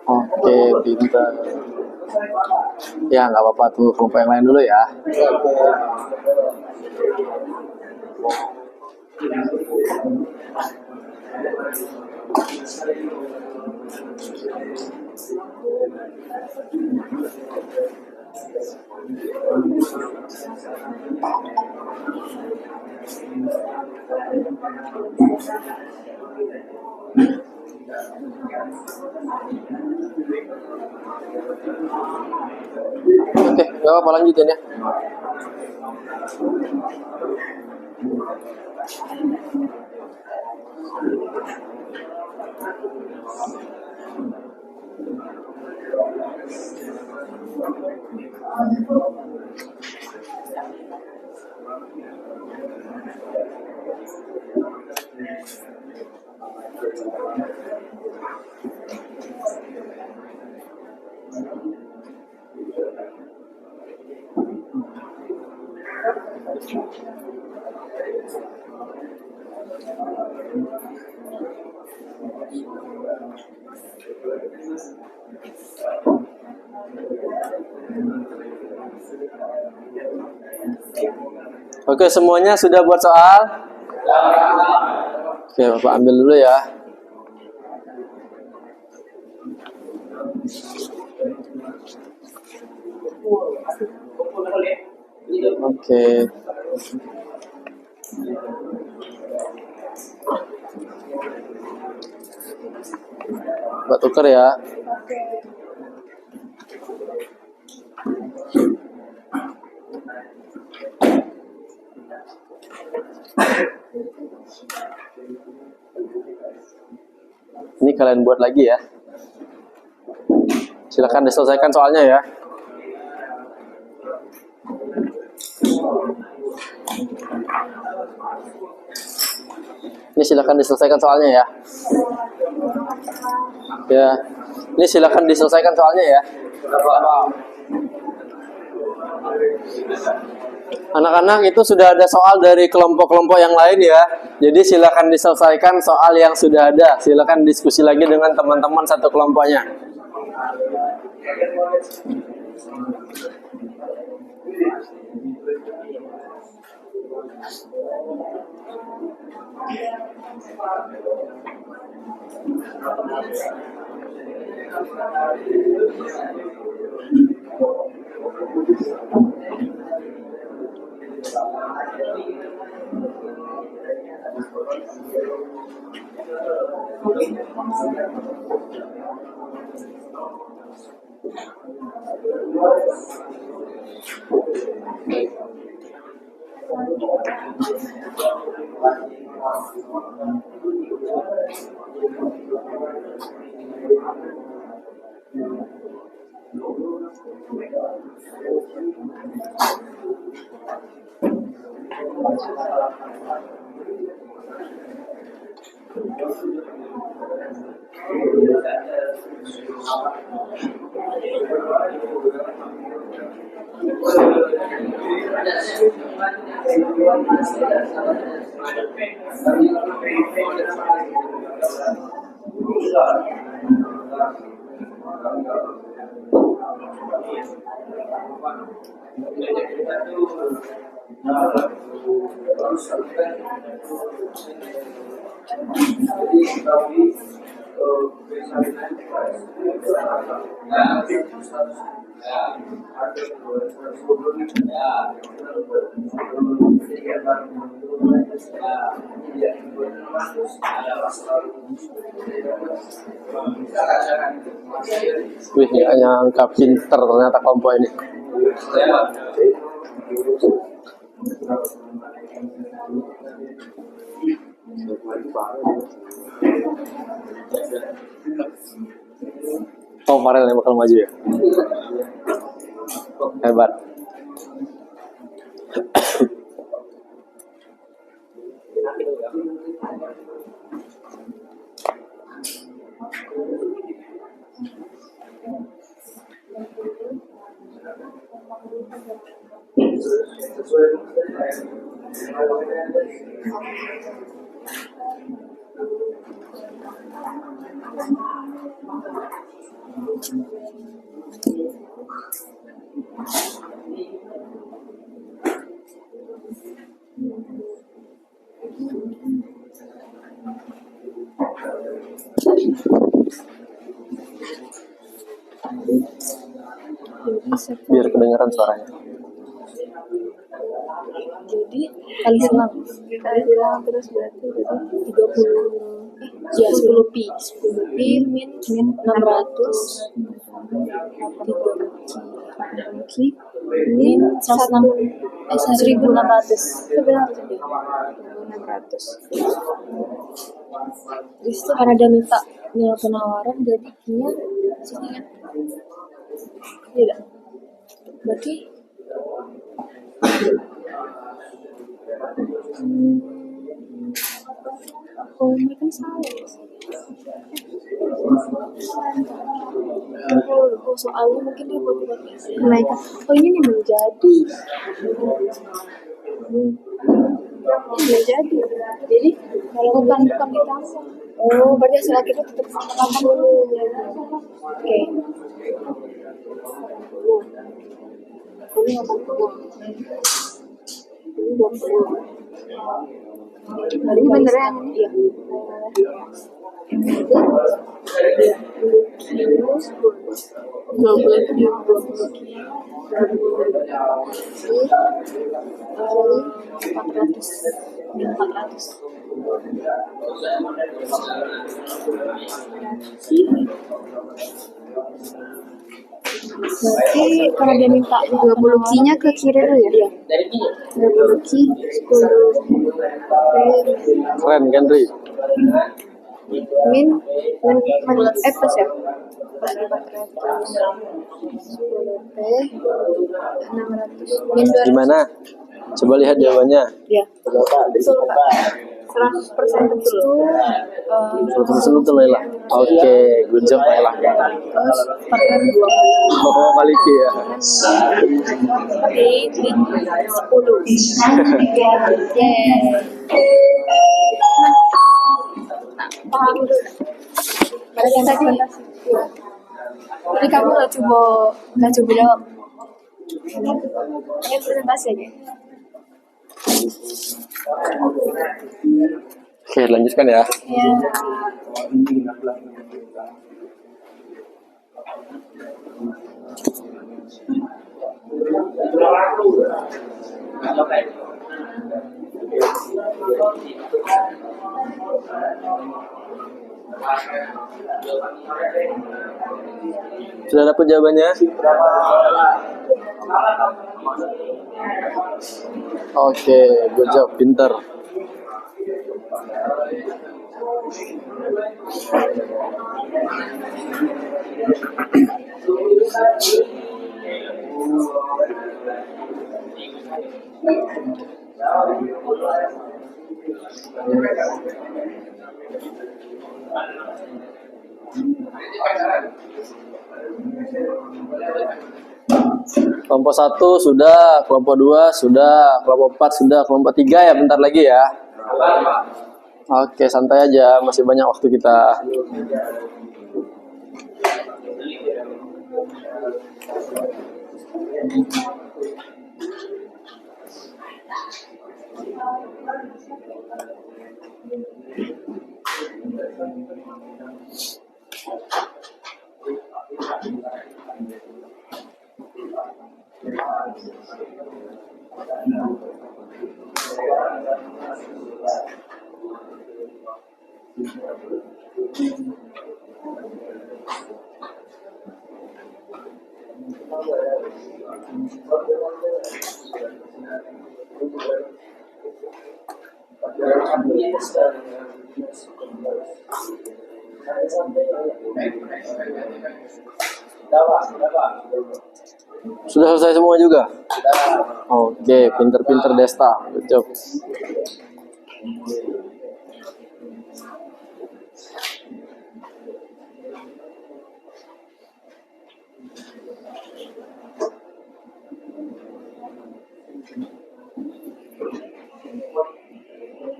Oke, pintar. Ya, nggak apa-apa tuh. Kelompok yang lain dulu ya. Oke, nggak apa-apa, lanjutin ya. Oke, semuanya sudah buat soal? Oke, Bapak ambil dulu ya. Oke. Bapak tuker ya. Ini kalian buat lagi ya. Silakan diselesaikan soalnya ya. Ini silakan diselesaikan soalnya ya. Ya. Ini silakan diselesaikan soalnya ya. Anak-anak itu sudah ada soal dari kelompok-kelompok yang lain ya. Jadi silakan diselesaikan soal yang sudah ada. Silakan diskusi lagi dengan teman-teman satu kelompoknya. Wih, nggak nyangka pinter ternyata kelompok ini. Oh, Farel yang bakal maju ya? Hebat. Biar kedengaran suaranya. Jadi kali silang terus berarti jadi 10 pi min 600 pi min 1600 sebenarnya 1600. Di situ karena dia minta nilai penawaran jadi nya sekian. Tidak. Berarti oh, ini kan salah. Oh, soalnya mungkin dia buat kenaikan. Oh, ini nih menjadi. Ini menjadi. Jadi kalau bukan ditambah. Oh, berarti hasil akhirnya tetap 80. Oke. Ini 80. Ini 20. Ini beneran iya. Berarti karena dia minta 20 ki-nya ke kiri dulu ya? Iya. 20 ki 10 Keren kan, Ri? min plus ya? Plus 400 10 p 600 min 200. Gimana? Coba lihat jawabannya. Iya. Betul, Kak. 100% betul. 100% betul, Laila. Oke, good job, Laila. Terus partner 20. Oh, Maliki ya. Min 10. It's time to begin. Paham dulu. Presentasi. Jadi kamu nggak coba jawab. Ini presentasi aja. Oke, lanjutkan ya. Ya. Sudah dapat jawabannya? Oke, good job, pinter. Kelompok 1 sudah, kelompok 2 sudah, kelompok 4 sudah, kelompok 3 ya bentar lagi ya. Oke, santai aja, masih banyak waktu kita. Sudah selesai semua juga? Oke, pinter-pinter Desta. Good job.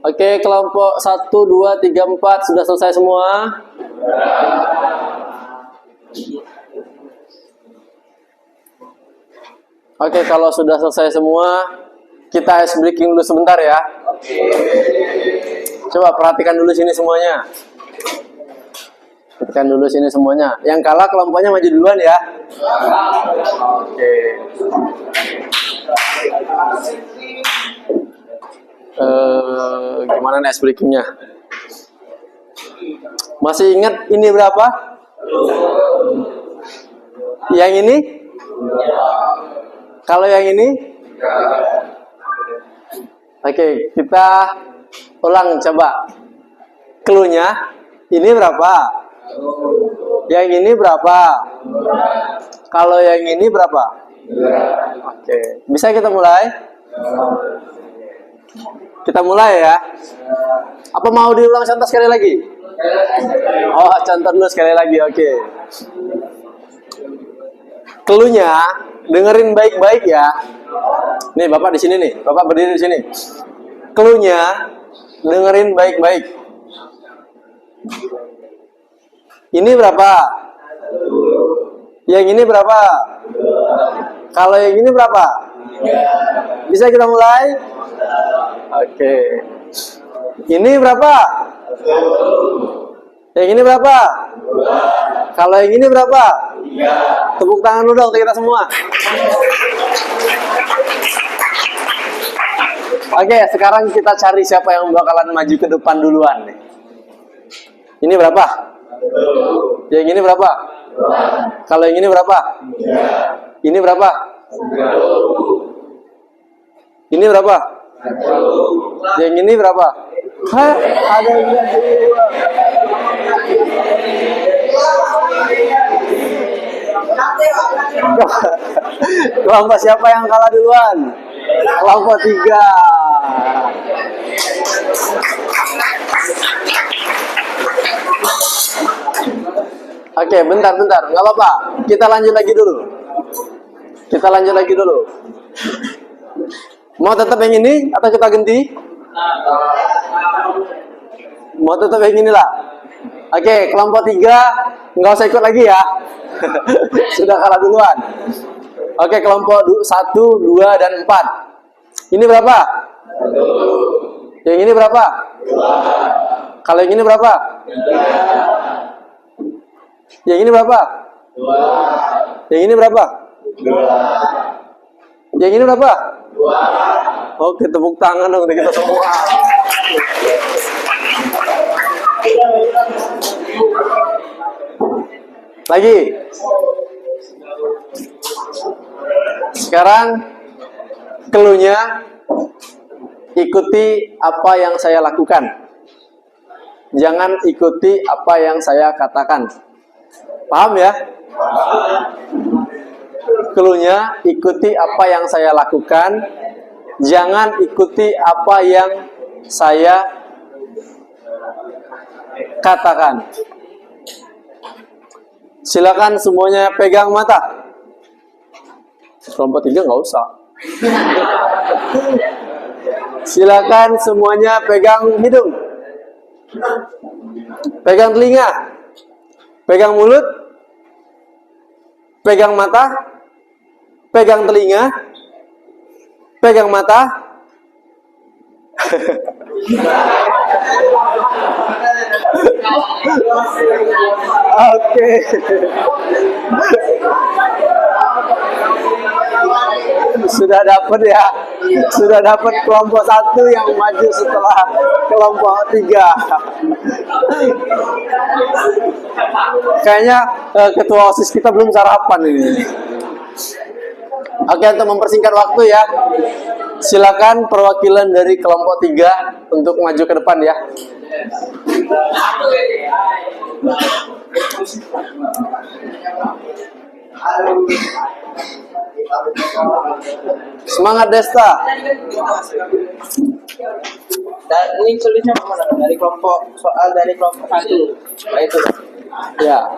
Oke, kelompok 1, 2, 3, 4 sudah selesai semua? Oke, kalau sudah selesai semua, kita ice breaking dulu sebentar ya. Coba perhatikan dulu sini semuanya. Perhatikan dulu sini semuanya. Yang kalah kelompoknya maju duluan ya. Oke. Gimana nih ice breakingnya? Masih ingat ini berapa? Yang ini? Kalau yang ini? Oke, kita ulang coba. Clue-nya ini berapa? Yang ini berapa? Kalau yang ini berapa? Oke, bisa kita mulai? Kita mulai ya. Apa mau diulang contoh sekali lagi? Oh, contoh dulu sekali lagi. Oke. Clue-nya dengerin baik-baik ya. Nih, Bapak di sini nih. Bapak berdiri di sini. Clue-nya dengerin baik-baik. Ini berapa? Yang ini berapa? Kalau yang ini berapa? Bisa kita mulai? Oke. Ini berapa? Yang ini berapa? Kalau yang ini berapa? Tepuk tangan dulu dong untuk kita semua. Oke, sekarang kita cari siapa yang bakalan maju ke depan duluan nih. Ini berapa? Yang ini berapa? Kalau yang ini berapa? Ini berapa? Ini berapa? Yang ini berapa? Hah? Ada yang bilang dua. Kelompok siapa yang kalah duluan? Kelompok 3. Oke, bentar, nggak apa-apa. Kita lanjut lagi dulu. Mau tetap yang ini atau kita ganti? Mau tetap yang inilah. Oke, kelompok 3 nggak usah ikut lagi ya. Sudah kalah duluan. Oke, kelompok 1, 2, dan 4. Ini berapa? Yang ini berapa? Kalau yang ini berapa? Yang ini berapa? Yang ini berapa? Yang ini berapa? Oke, tepuk tangan dong untuk kita semua. Lagi. Sekarang clue-nya ikuti apa yang saya lakukan. Jangan ikuti apa yang saya katakan. Paham ya? Clue-nya ikuti apa yang saya lakukan. Jangan ikuti apa yang saya katakan. Silakan semuanya pegang mata. Kelompok 3 nggak usah. Silakan semuanya pegang hidung, pegang telinga, pegang mulut, pegang mata, pegang telinga, pegang mata. Oke. Sudah dapat ya. Sudah dapat kelompok 1 yang maju setelah kelompok 3. Kayaknya ketua OSIS kita belum sarapan ini. Oke, untuk mempersingkat waktu ya. Silakan perwakilan dari kelompok 3 untuk maju ke depan ya. Semangat Desta. Dan ini sulitnya mana? Dari kelompok soal dari kelompok 1. Nah, itu. Ya.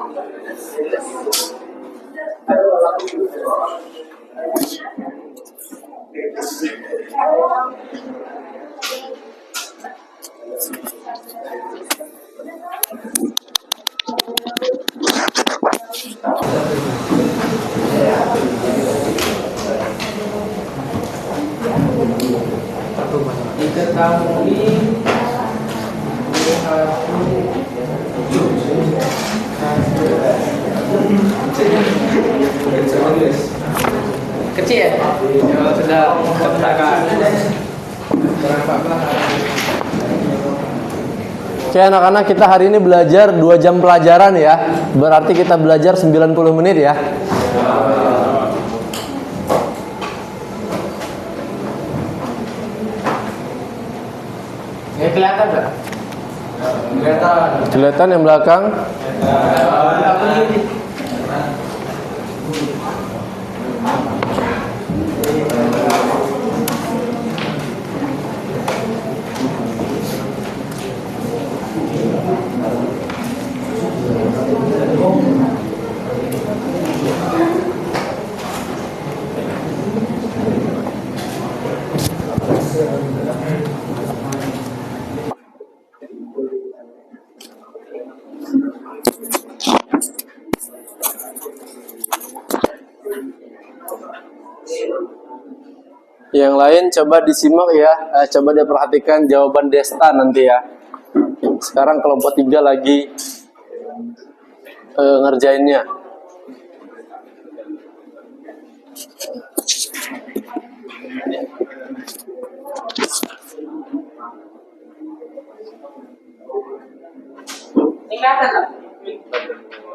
Kecil ya? Sudah terpetakan. Oke anak-anak, kita hari ini belajar 2 jam pelajaran ya. Berarti kita belajar 90 menit ya. Ya kelihatan nggak? Kelihatan. Kelihatan yang belakang? Yang lain coba disimak ya, coba diperhatikan jawaban Desta nanti ya. Sekarang kelompok 3 lagi ngerjainnya. Ini kelihatan nggak?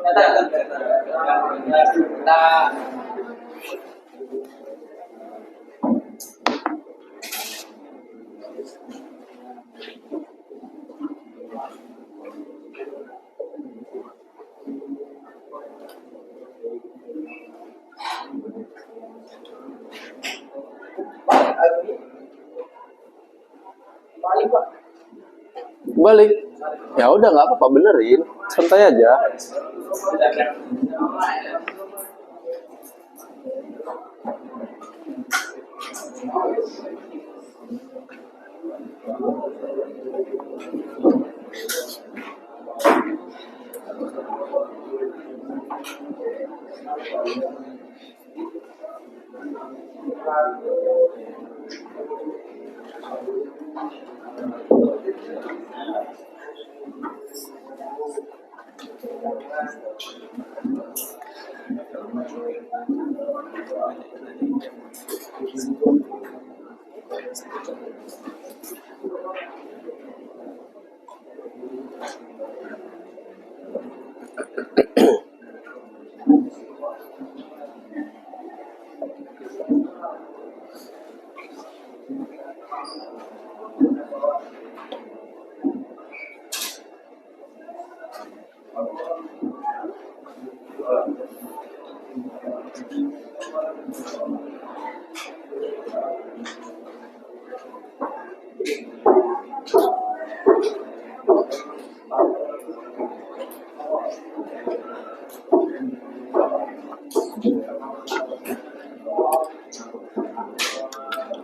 Kelihatan. Kita Balik. Ya udah nggak apa-apa, benerin. Santai aja.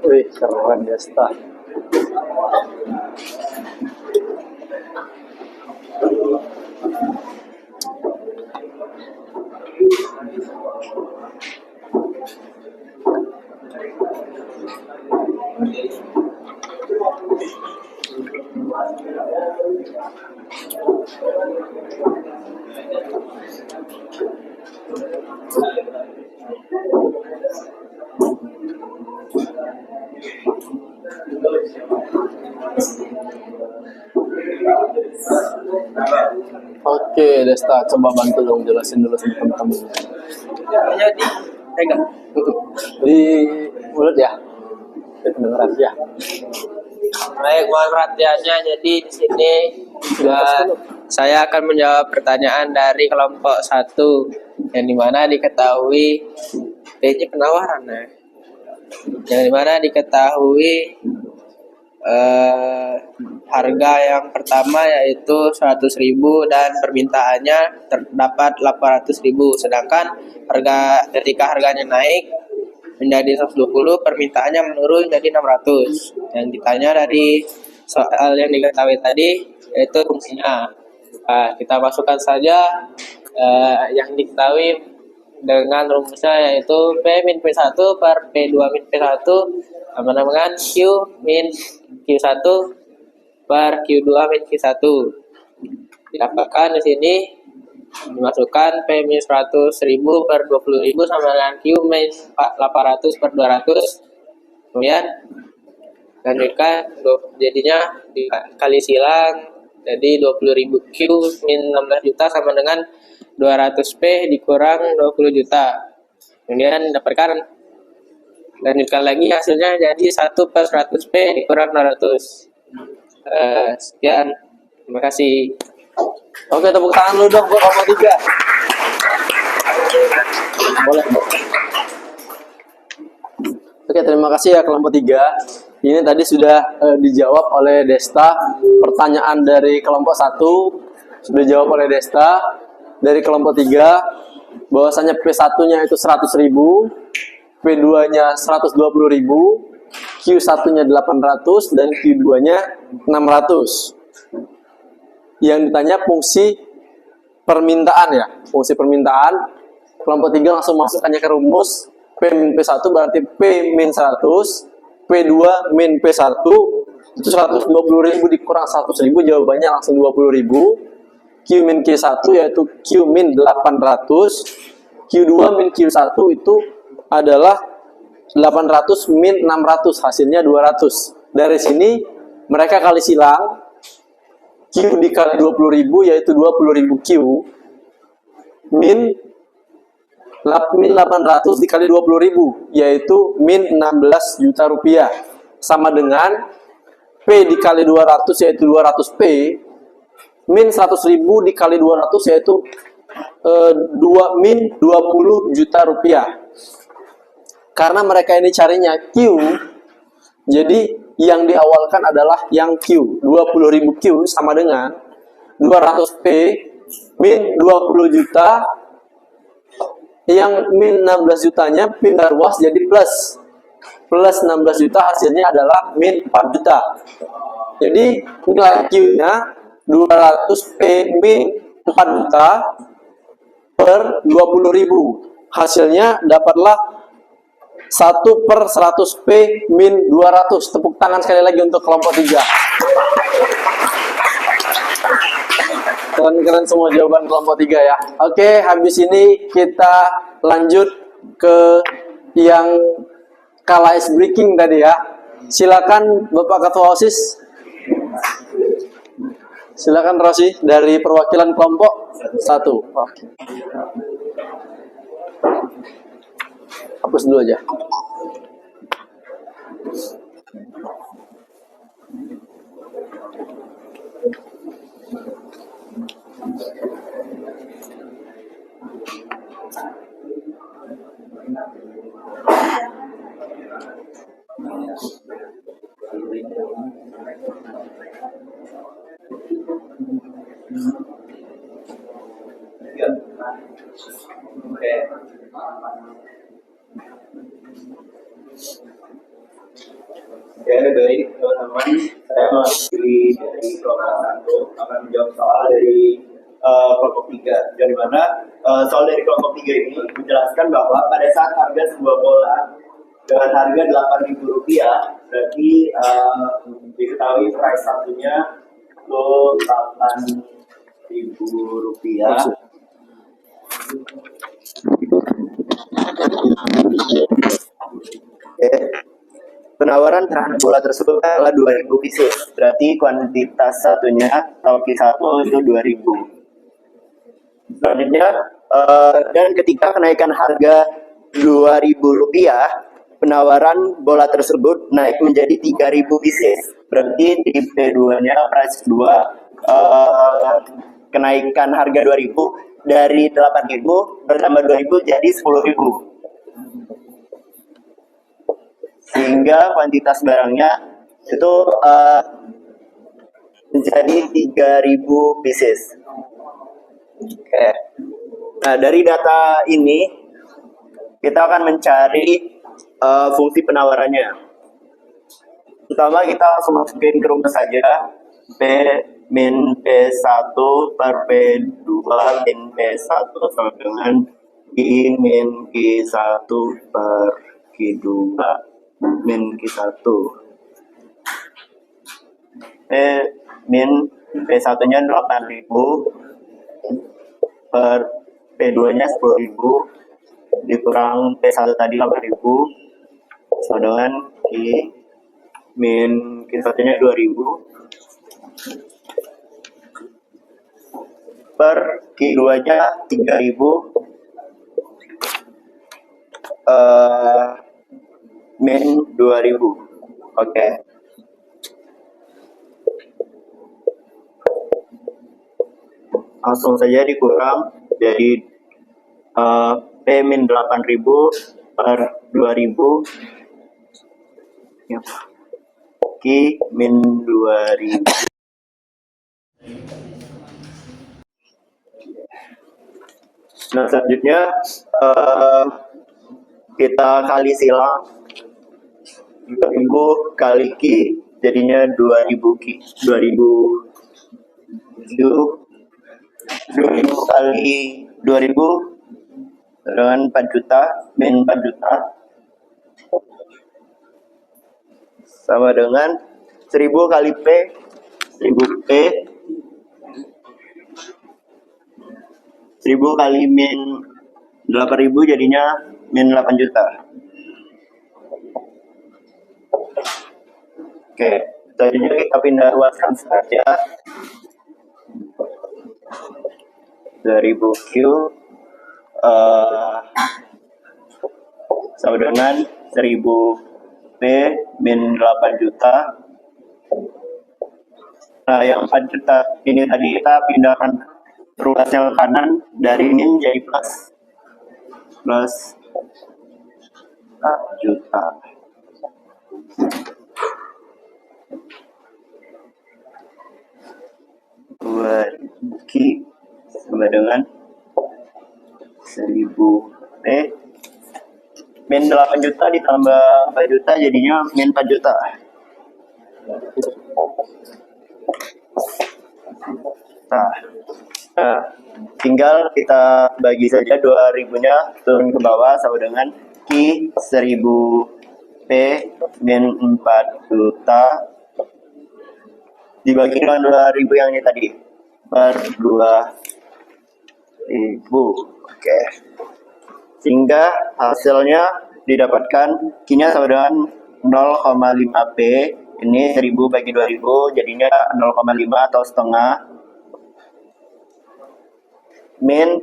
Wih, keren Desta. Oke, Desta, coba bantu dong jelasin dulu sama teman-teman. Jadi pegang. Di mulut ya, di pendengaran ya. Baik, mohon perhatiannya. Jadi di sini saya akan menjawab pertanyaan dari kelompok 1 yang dimana diketahui ini penawaran ya. Yang dimana diketahui harga yang pertama yaitu 100.000 dan permintaannya terdapat 800.000, sedangkan ketika harganya naik menjadi 120, permintaannya menurun jadi 600. Yang ditanya dari soal yang diketahui tadi yaitu fungsinya. Kita masukkan saja yang diketahui dengan rumusnya yaitu P min P1 per P2 min P1 sama dengan Q min Q1 per Q2 min Q1. Didapatkan di sini dimasukkan P min 100.000 per 20.000 sama dengan Q min 800 per 200. Kemudian lanjutkan jadinya dikali silang, jadi 20.000 Q min 16 juta sama dengan 200P dikurang 20 juta. Kemudian dapatkan, lanjutkan lagi hasilnya jadi 1 per 100P dikurang 200. Sekian, terima kasih. Oke, tepuk tangan lu dong buat kelompok 3. Boleh. Oke, terima kasih ya kelompok 3. Ini tadi sudah dijawab oleh Desta. Pertanyaan dari kelompok 1 sudah dijawab oleh Desta. Dari kelompok 3 bahwasanya P1-nya itu 100.000, P2-nya 120.000, Q1-nya 800 dan Q2-nya 600. Yang ditanya fungsi permintaan ya, fungsi permintaan. Kelompok 3 langsung masukkannya ke rumus. P min P1 berarti P min 100, P2 min P1 itu 120.000 dikurang 100.000, jawabannya langsung 20.000. Q min Q1 yaitu Q min 800, Q2 min Q1 itu adalah 800 min 600, hasilnya 200. Dari sini mereka kali silang, Q dikali 20.000 yaitu 20.000 Q min 800 dikali 20.000 yaitu min 16 juta rupiah, sama dengan P dikali 200 yaitu 200P min 100.000 dikali 200 yaitu min 20 juta rupiah. Karena mereka ini carinya Q, jadi yang diawalkan adalah yang Q. 20.000 Q sama dengan 200P min 20 juta, yang min 16 jutanya pindah ruas jadi plus 16 juta, hasilnya adalah min 4 juta. Jadi nilai Q-nya 200P min 4 juta per 20.000. Hasilnya dapatlah 1 per 100P min 200. Tepuk tangan sekali lagi untuk kelompok 3. Keren-keren semua jawaban kelompok 3 ya. Oke, habis ini kita lanjut ke yang kalah ice breaking tadi ya. Silakan Bapak Ketua OSIS. Silakan Rosi dari perwakilan kelompok 1. Oke. Hapus dulu aja. Ya, baik teman-teman, saya mewakili dari kelompok 1 akan menjawab soal dari kelompok 3. Dari mana soal dari kelompok 3 ini menjelaskan bahwa pada saat harga sebuah bola dengan harga Rp8.000, berarti diketahui price satunya itu Rp8.000. Oke. Penawaran terhadap bola tersebut adalah 2.000 pieces. Berarti kuantitas satunya atau Q1 itu 2.000. Selanjutnya, dan ketika kenaikan harga Rp2.000, penawaran bola tersebut naik menjadi 3.000 pieces. Berarti di P2-nya price 2 kenaikan harga 2.000 dari 8.000 bertambah 2.000 jadi 10.000. Sehingga kuantitas barangnya itu menjadi 3.000 pieces. Oke. Nah, dari data ini kita akan mencari fungsi penawarannya. Pertama kita langsung masukin ke rumus saja. P min P1 per P2 min P1 sama dengan I min Q1 per Q2 min Q1. Min P1 nya 8.000 per P2 nya 10.000 dikurang P1 tadi 8.000 sama dengan min Q1 nya 2.000 per Q2 nya 3.000 min 2.000. Oke. Langsung saja dikurang jadi P min 8.000 per 2.000 ya. Q min 2.000. Nah, selanjutnya kita kali silang 2.000 kali Q jadinya 2.000 Q 2.000 kali 2.000 dengan 4 juta min 4 juta sama dengan 1.000 kali P 1.000 P 1.000 kali min 8.000 jadinya min 8 juta. Oke, selanjutnya kita pindah luaskan saja 2.000 Q sama dengan 1.000 P min 8 juta. Nah, yang 4 juta ini tadi kita pindahkan ruasnya ke kanan, dari min jadi plus 4 juta. Q sama dengan 1.000 P min 8 juta ditambah 4 juta jadinya min 4 juta. Nah, tinggal kita bagi saja 2.000-nya turun ke bawah sama dengan Q 1.000 P min 4 juta dibagi dengan 2.000 yang ini tadi per 2.000. Oke. Sehingga hasilnya didapatkan Q-nya sama dengan 0,5 P. Ini 1.000 bagi 2.000 jadinya 0,5 atau setengah min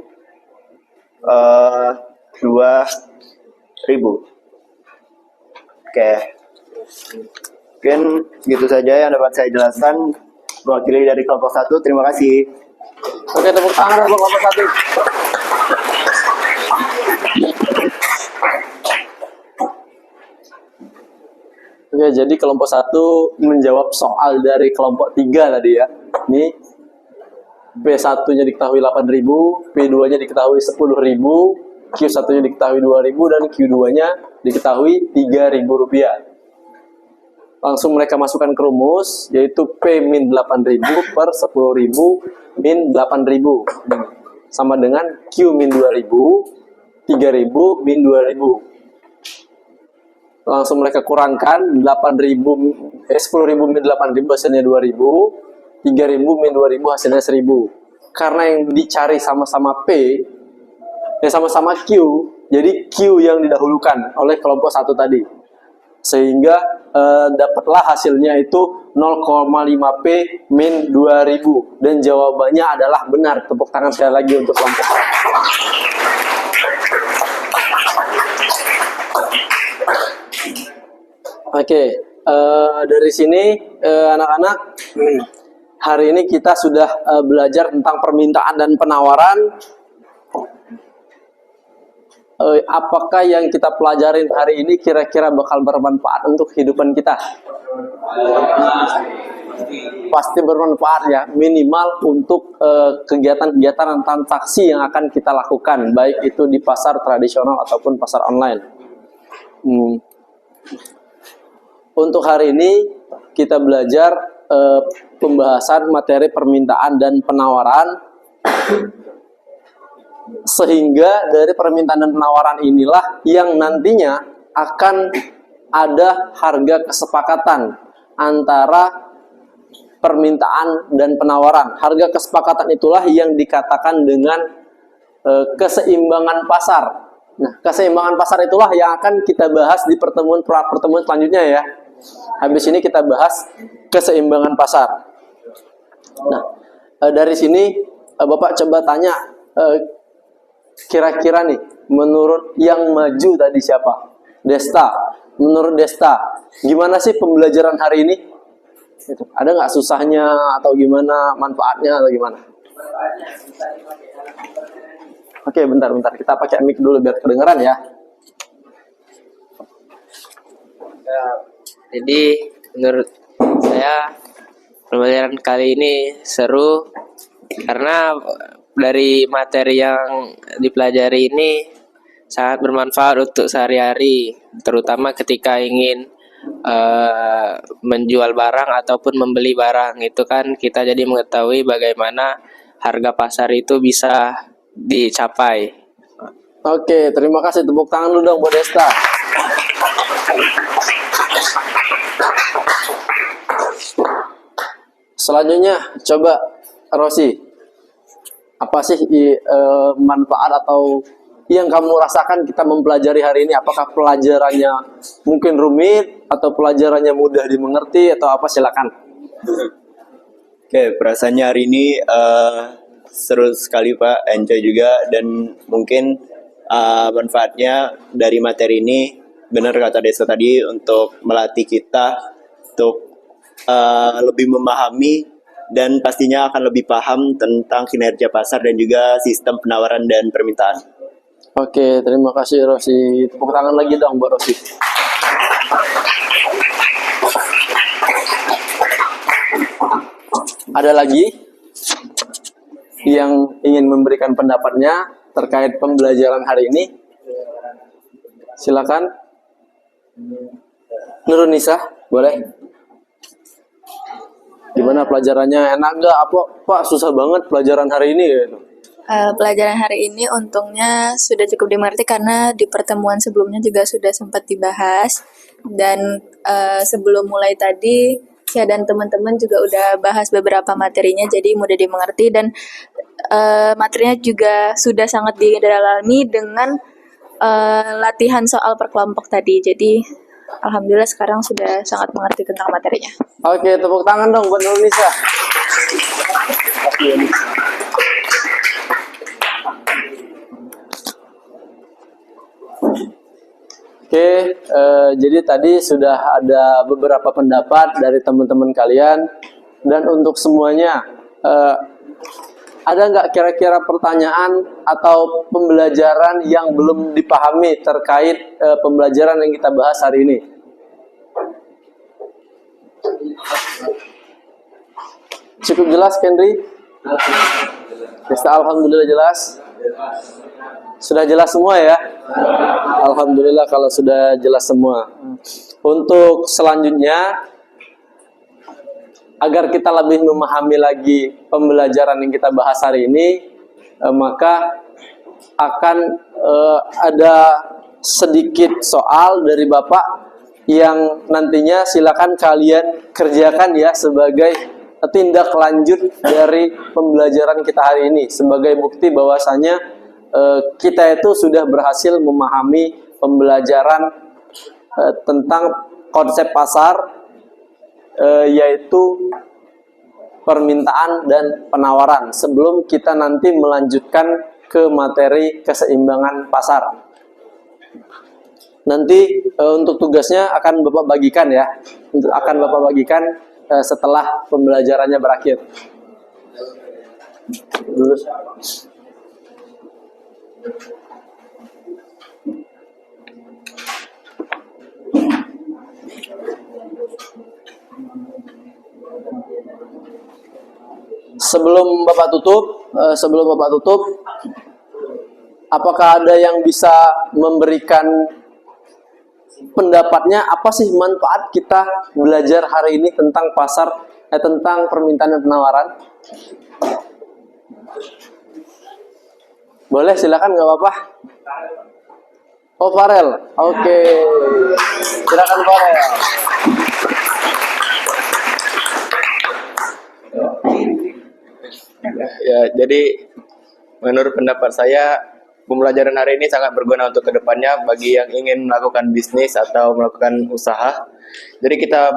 2.000. Oke. Mungkin gitu saja yang dapat saya jelaskan. Mewakili dari kelompok 1, terima kasih. Oke, tepuk tangan untuk kelompok 1. Oke, jadi kelompok 1 menjawab soal dari kelompok 3 tadi ya. Ini P1-nya diketahui 8.000, P2-nya diketahui 10.000, Q1-nya diketahui 2.000, dan Q2-nya diketahui Rp3.000. langsung mereka masukkan ke rumus, yaitu P min 8.000 per 10.000 min 8.000 sama dengan Q min 2.000, 3.000 min 2.000. Langsung mereka kurangkan 10.000 min 8.000 hasilnya 2.000, 3.000 min 2.000 hasilnya 1.000. Karena yang dicari sama-sama P, sama-sama Q, jadi Q yang didahulukan oleh kelompok 1 tadi. Sehingga dapatlah hasilnya itu 0,5P min 2.000. Dan jawabannya adalah benar. Tepuk tangan sekali lagi untuk kelompok 1. Oke, dari sini anak-anak, hari ini kita sudah belajar tentang permintaan dan penawaran. Apakah yang kita pelajarin hari ini kira-kira bakal bermanfaat untuk kehidupan kita? Pasti bermanfaat ya, minimal untuk kegiatan-kegiatan dan transaksi yang akan kita lakukan, baik itu di pasar tradisional ataupun pasar online. Untuk hari ini kita belajar pembahasan materi permintaan dan penawaran. Sehingga dari permintaan dan penawaran inilah yang nantinya akan ada harga kesepakatan antara permintaan dan penawaran. Harga kesepakatan itulah yang dikatakan dengan keseimbangan pasar. Nah, keseimbangan pasar itulah yang akan kita bahas di pertemuan selanjutnya ya. Habis ini kita bahas keseimbangan pasar. Nah, dari sini Bapak coba tanya, kira-kira nih, menurut yang maju tadi siapa? Desta. Menurut Desta, gimana sih pembelajaran hari ini? Ada nggak susahnya atau gimana, manfaatnya atau gimana? Oke, bentar. Kita pakai mic dulu biar kedengeran ya. Jadi menurut saya pembelajaran kali ini seru karena dari materi yang dipelajari ini sangat bermanfaat untuk sehari-hari, terutama ketika ingin menjual barang ataupun membeli barang. Itu kan kita jadi mengetahui bagaimana harga pasar itu bisa dicapai. Oke, terima kasih. Tepuk tangan dulu dong buat Desta. Selanjutnya, coba Rosi. Apa sih manfaat atau yang kamu rasakan kita mempelajari hari ini? Apakah pelajarannya mungkin rumit atau pelajarannya mudah dimengerti atau apa? Silakan. Oke, perasaannya hari ini seru sekali Pak, enjoy juga, dan mungkin manfaatnya dari materi ini benar kata Desa tadi untuk melatih kita untuk lebih memahami dan pastinya akan lebih paham tentang kinerja pasar dan juga sistem penawaran dan permintaan. Oke, terima kasih Rosi. Tepuk tangan lagi dong buat Rosi. Ada lagi yang ingin memberikan pendapatnya terkait pembelajaran hari ini? Silakan. Nurul Nisa, boleh? Gimana pelajarannya? Enak nggak? Pak, susah banget pelajaran hari ini gitu. Pelajaran hari ini untungnya sudah cukup dimengerti karena di pertemuan sebelumnya juga sudah sempat dibahas, dan sebelum mulai tadi saya dan teman-teman juga udah bahas beberapa materinya, jadi mudah dimengerti, dan materinya juga sudah sangat didalami dengan latihan soal per kelompok tadi. Jadi alhamdulillah sekarang sudah sangat mengerti tentang materinya. Oke, tepuk tangan dong buat Nurulisa. Oke, jadi tadi sudah ada beberapa pendapat dari teman-teman kalian, dan untuk semuanya ada nggak kira-kira pertanyaan atau pembelajaran yang belum dipahami terkait pembelajaran yang kita bahas hari ini? Cukup jelas, Kendri? Alhamdulillah jelas. Sudah jelas semua ya? Alhamdulillah kalau sudah jelas semua. Untuk selanjutnya agar kita lebih memahami lagi pembelajaran yang kita bahas hari ini, maka akan ada sedikit soal dari Bapak yang nantinya silakan kalian kerjakan ya sebagai tindak lanjut dari pembelajaran kita hari ini, sebagai bukti bahwasanya kita itu sudah berhasil memahami pembelajaran tentang konsep pasar, yaitu permintaan dan penawaran, sebelum kita nanti melanjutkan ke materi keseimbangan pasar. Nanti untuk tugasnya akan Bapak bagikan ya, akan Bapak bagikan setelah pembelajarannya berakhir. Sebelum Bapak tutup, apakah ada yang bisa memberikan pendapatnya, apa sih manfaat kita belajar hari ini tentang pasar, tentang permintaan dan penawaran? Boleh, silakan, nggak apa-apa. Oh, Farel, oke, silakan Farel. Ya, jadi menurut pendapat saya pembelajaran hari ini sangat berguna untuk kedepannya bagi yang ingin melakukan bisnis atau melakukan usaha. Jadi kita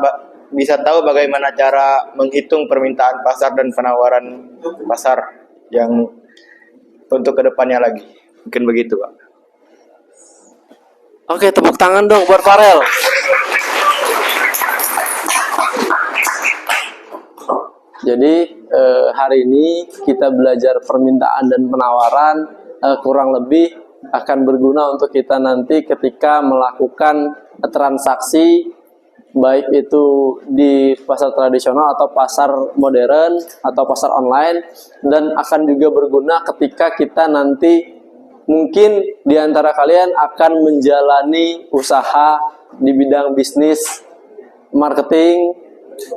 bisa tahu bagaimana cara menghitung permintaan pasar dan penawaran pasar yang untuk kedepannya lagi. Mungkin begitu, Pak. Oke, tepuk tangan dong buat Farel. Jadi hari ini kita belajar permintaan dan penawaran, kurang lebih akan berguna untuk kita nanti ketika melakukan transaksi, baik itu di pasar tradisional atau pasar modern atau pasar online, dan akan juga berguna ketika kita nanti mungkin di antara kalian akan menjalani usaha di bidang bisnis marketing,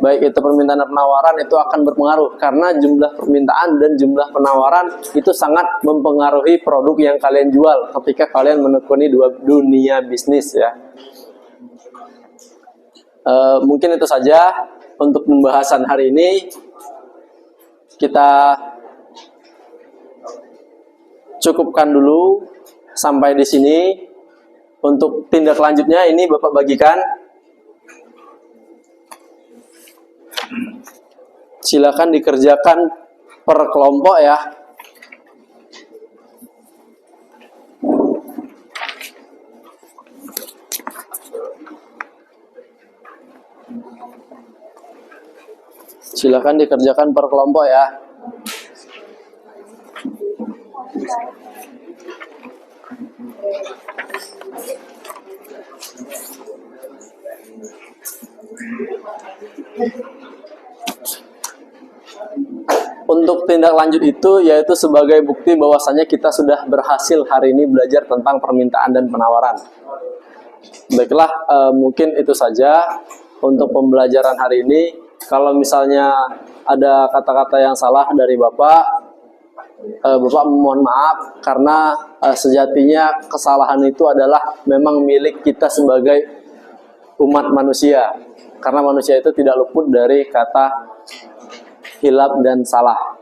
baik itu permintaan dan penawaran, itu akan berpengaruh karena jumlah permintaan dan jumlah penawaran itu sangat mempengaruhi produk yang kalian jual ketika kalian menekuni dunia bisnis ya. Mungkin itu saja untuk pembahasan hari ini. Kita cukupkan dulu sampai di sini. Untuk tindak lanjutnya ini Bapak bagikan. Silakan dikerjakan per kelompok ya. Silakan dikerjakan per kelompok ya. Untuk tindak lanjut itu yaitu sebagai bukti bahwasanya kita sudah berhasil hari ini belajar tentang permintaan dan penawaran. Baiklah, mungkin itu saja untuk pembelajaran hari ini. Kalau misalnya ada kata-kata yang salah dari Bapak, Bapak mohon maaf karena sejatinya kesalahan itu adalah memang milik kita sebagai umat manusia. Karena manusia itu tidak luput dari kata hilaf dan salah.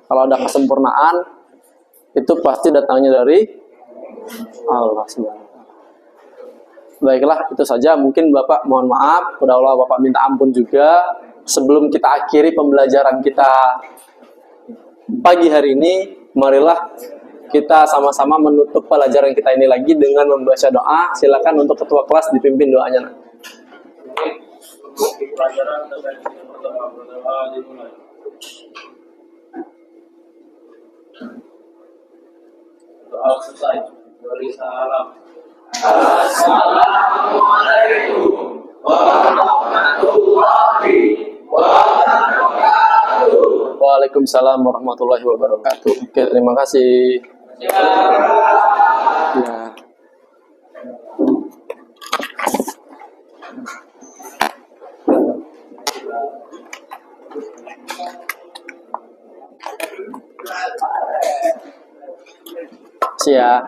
Kalau ada kesempurnaan itu pasti datangnya dari Allah Subhanahu. Baiklah, itu saja. Mungkin Bapak mohon maaf, kepada Allah Bapak minta ampun juga. Sebelum kita akhiri pembelajaran kita pagi hari ini, marilah kita sama-sama menutup pelajaran kita ini lagi dengan membaca doa. Silakan untuk ketua kelas dipimpin doanya. Pelajaran terkait yang pertama berdoa dimulai. Doa selesai. Beri salam. Assalamualaikum warahmatullahi wabarakatuh. Waalaikumsalam warahmatullahi wabarakatuh. Oke, terima kasih. Ya. kasih ya.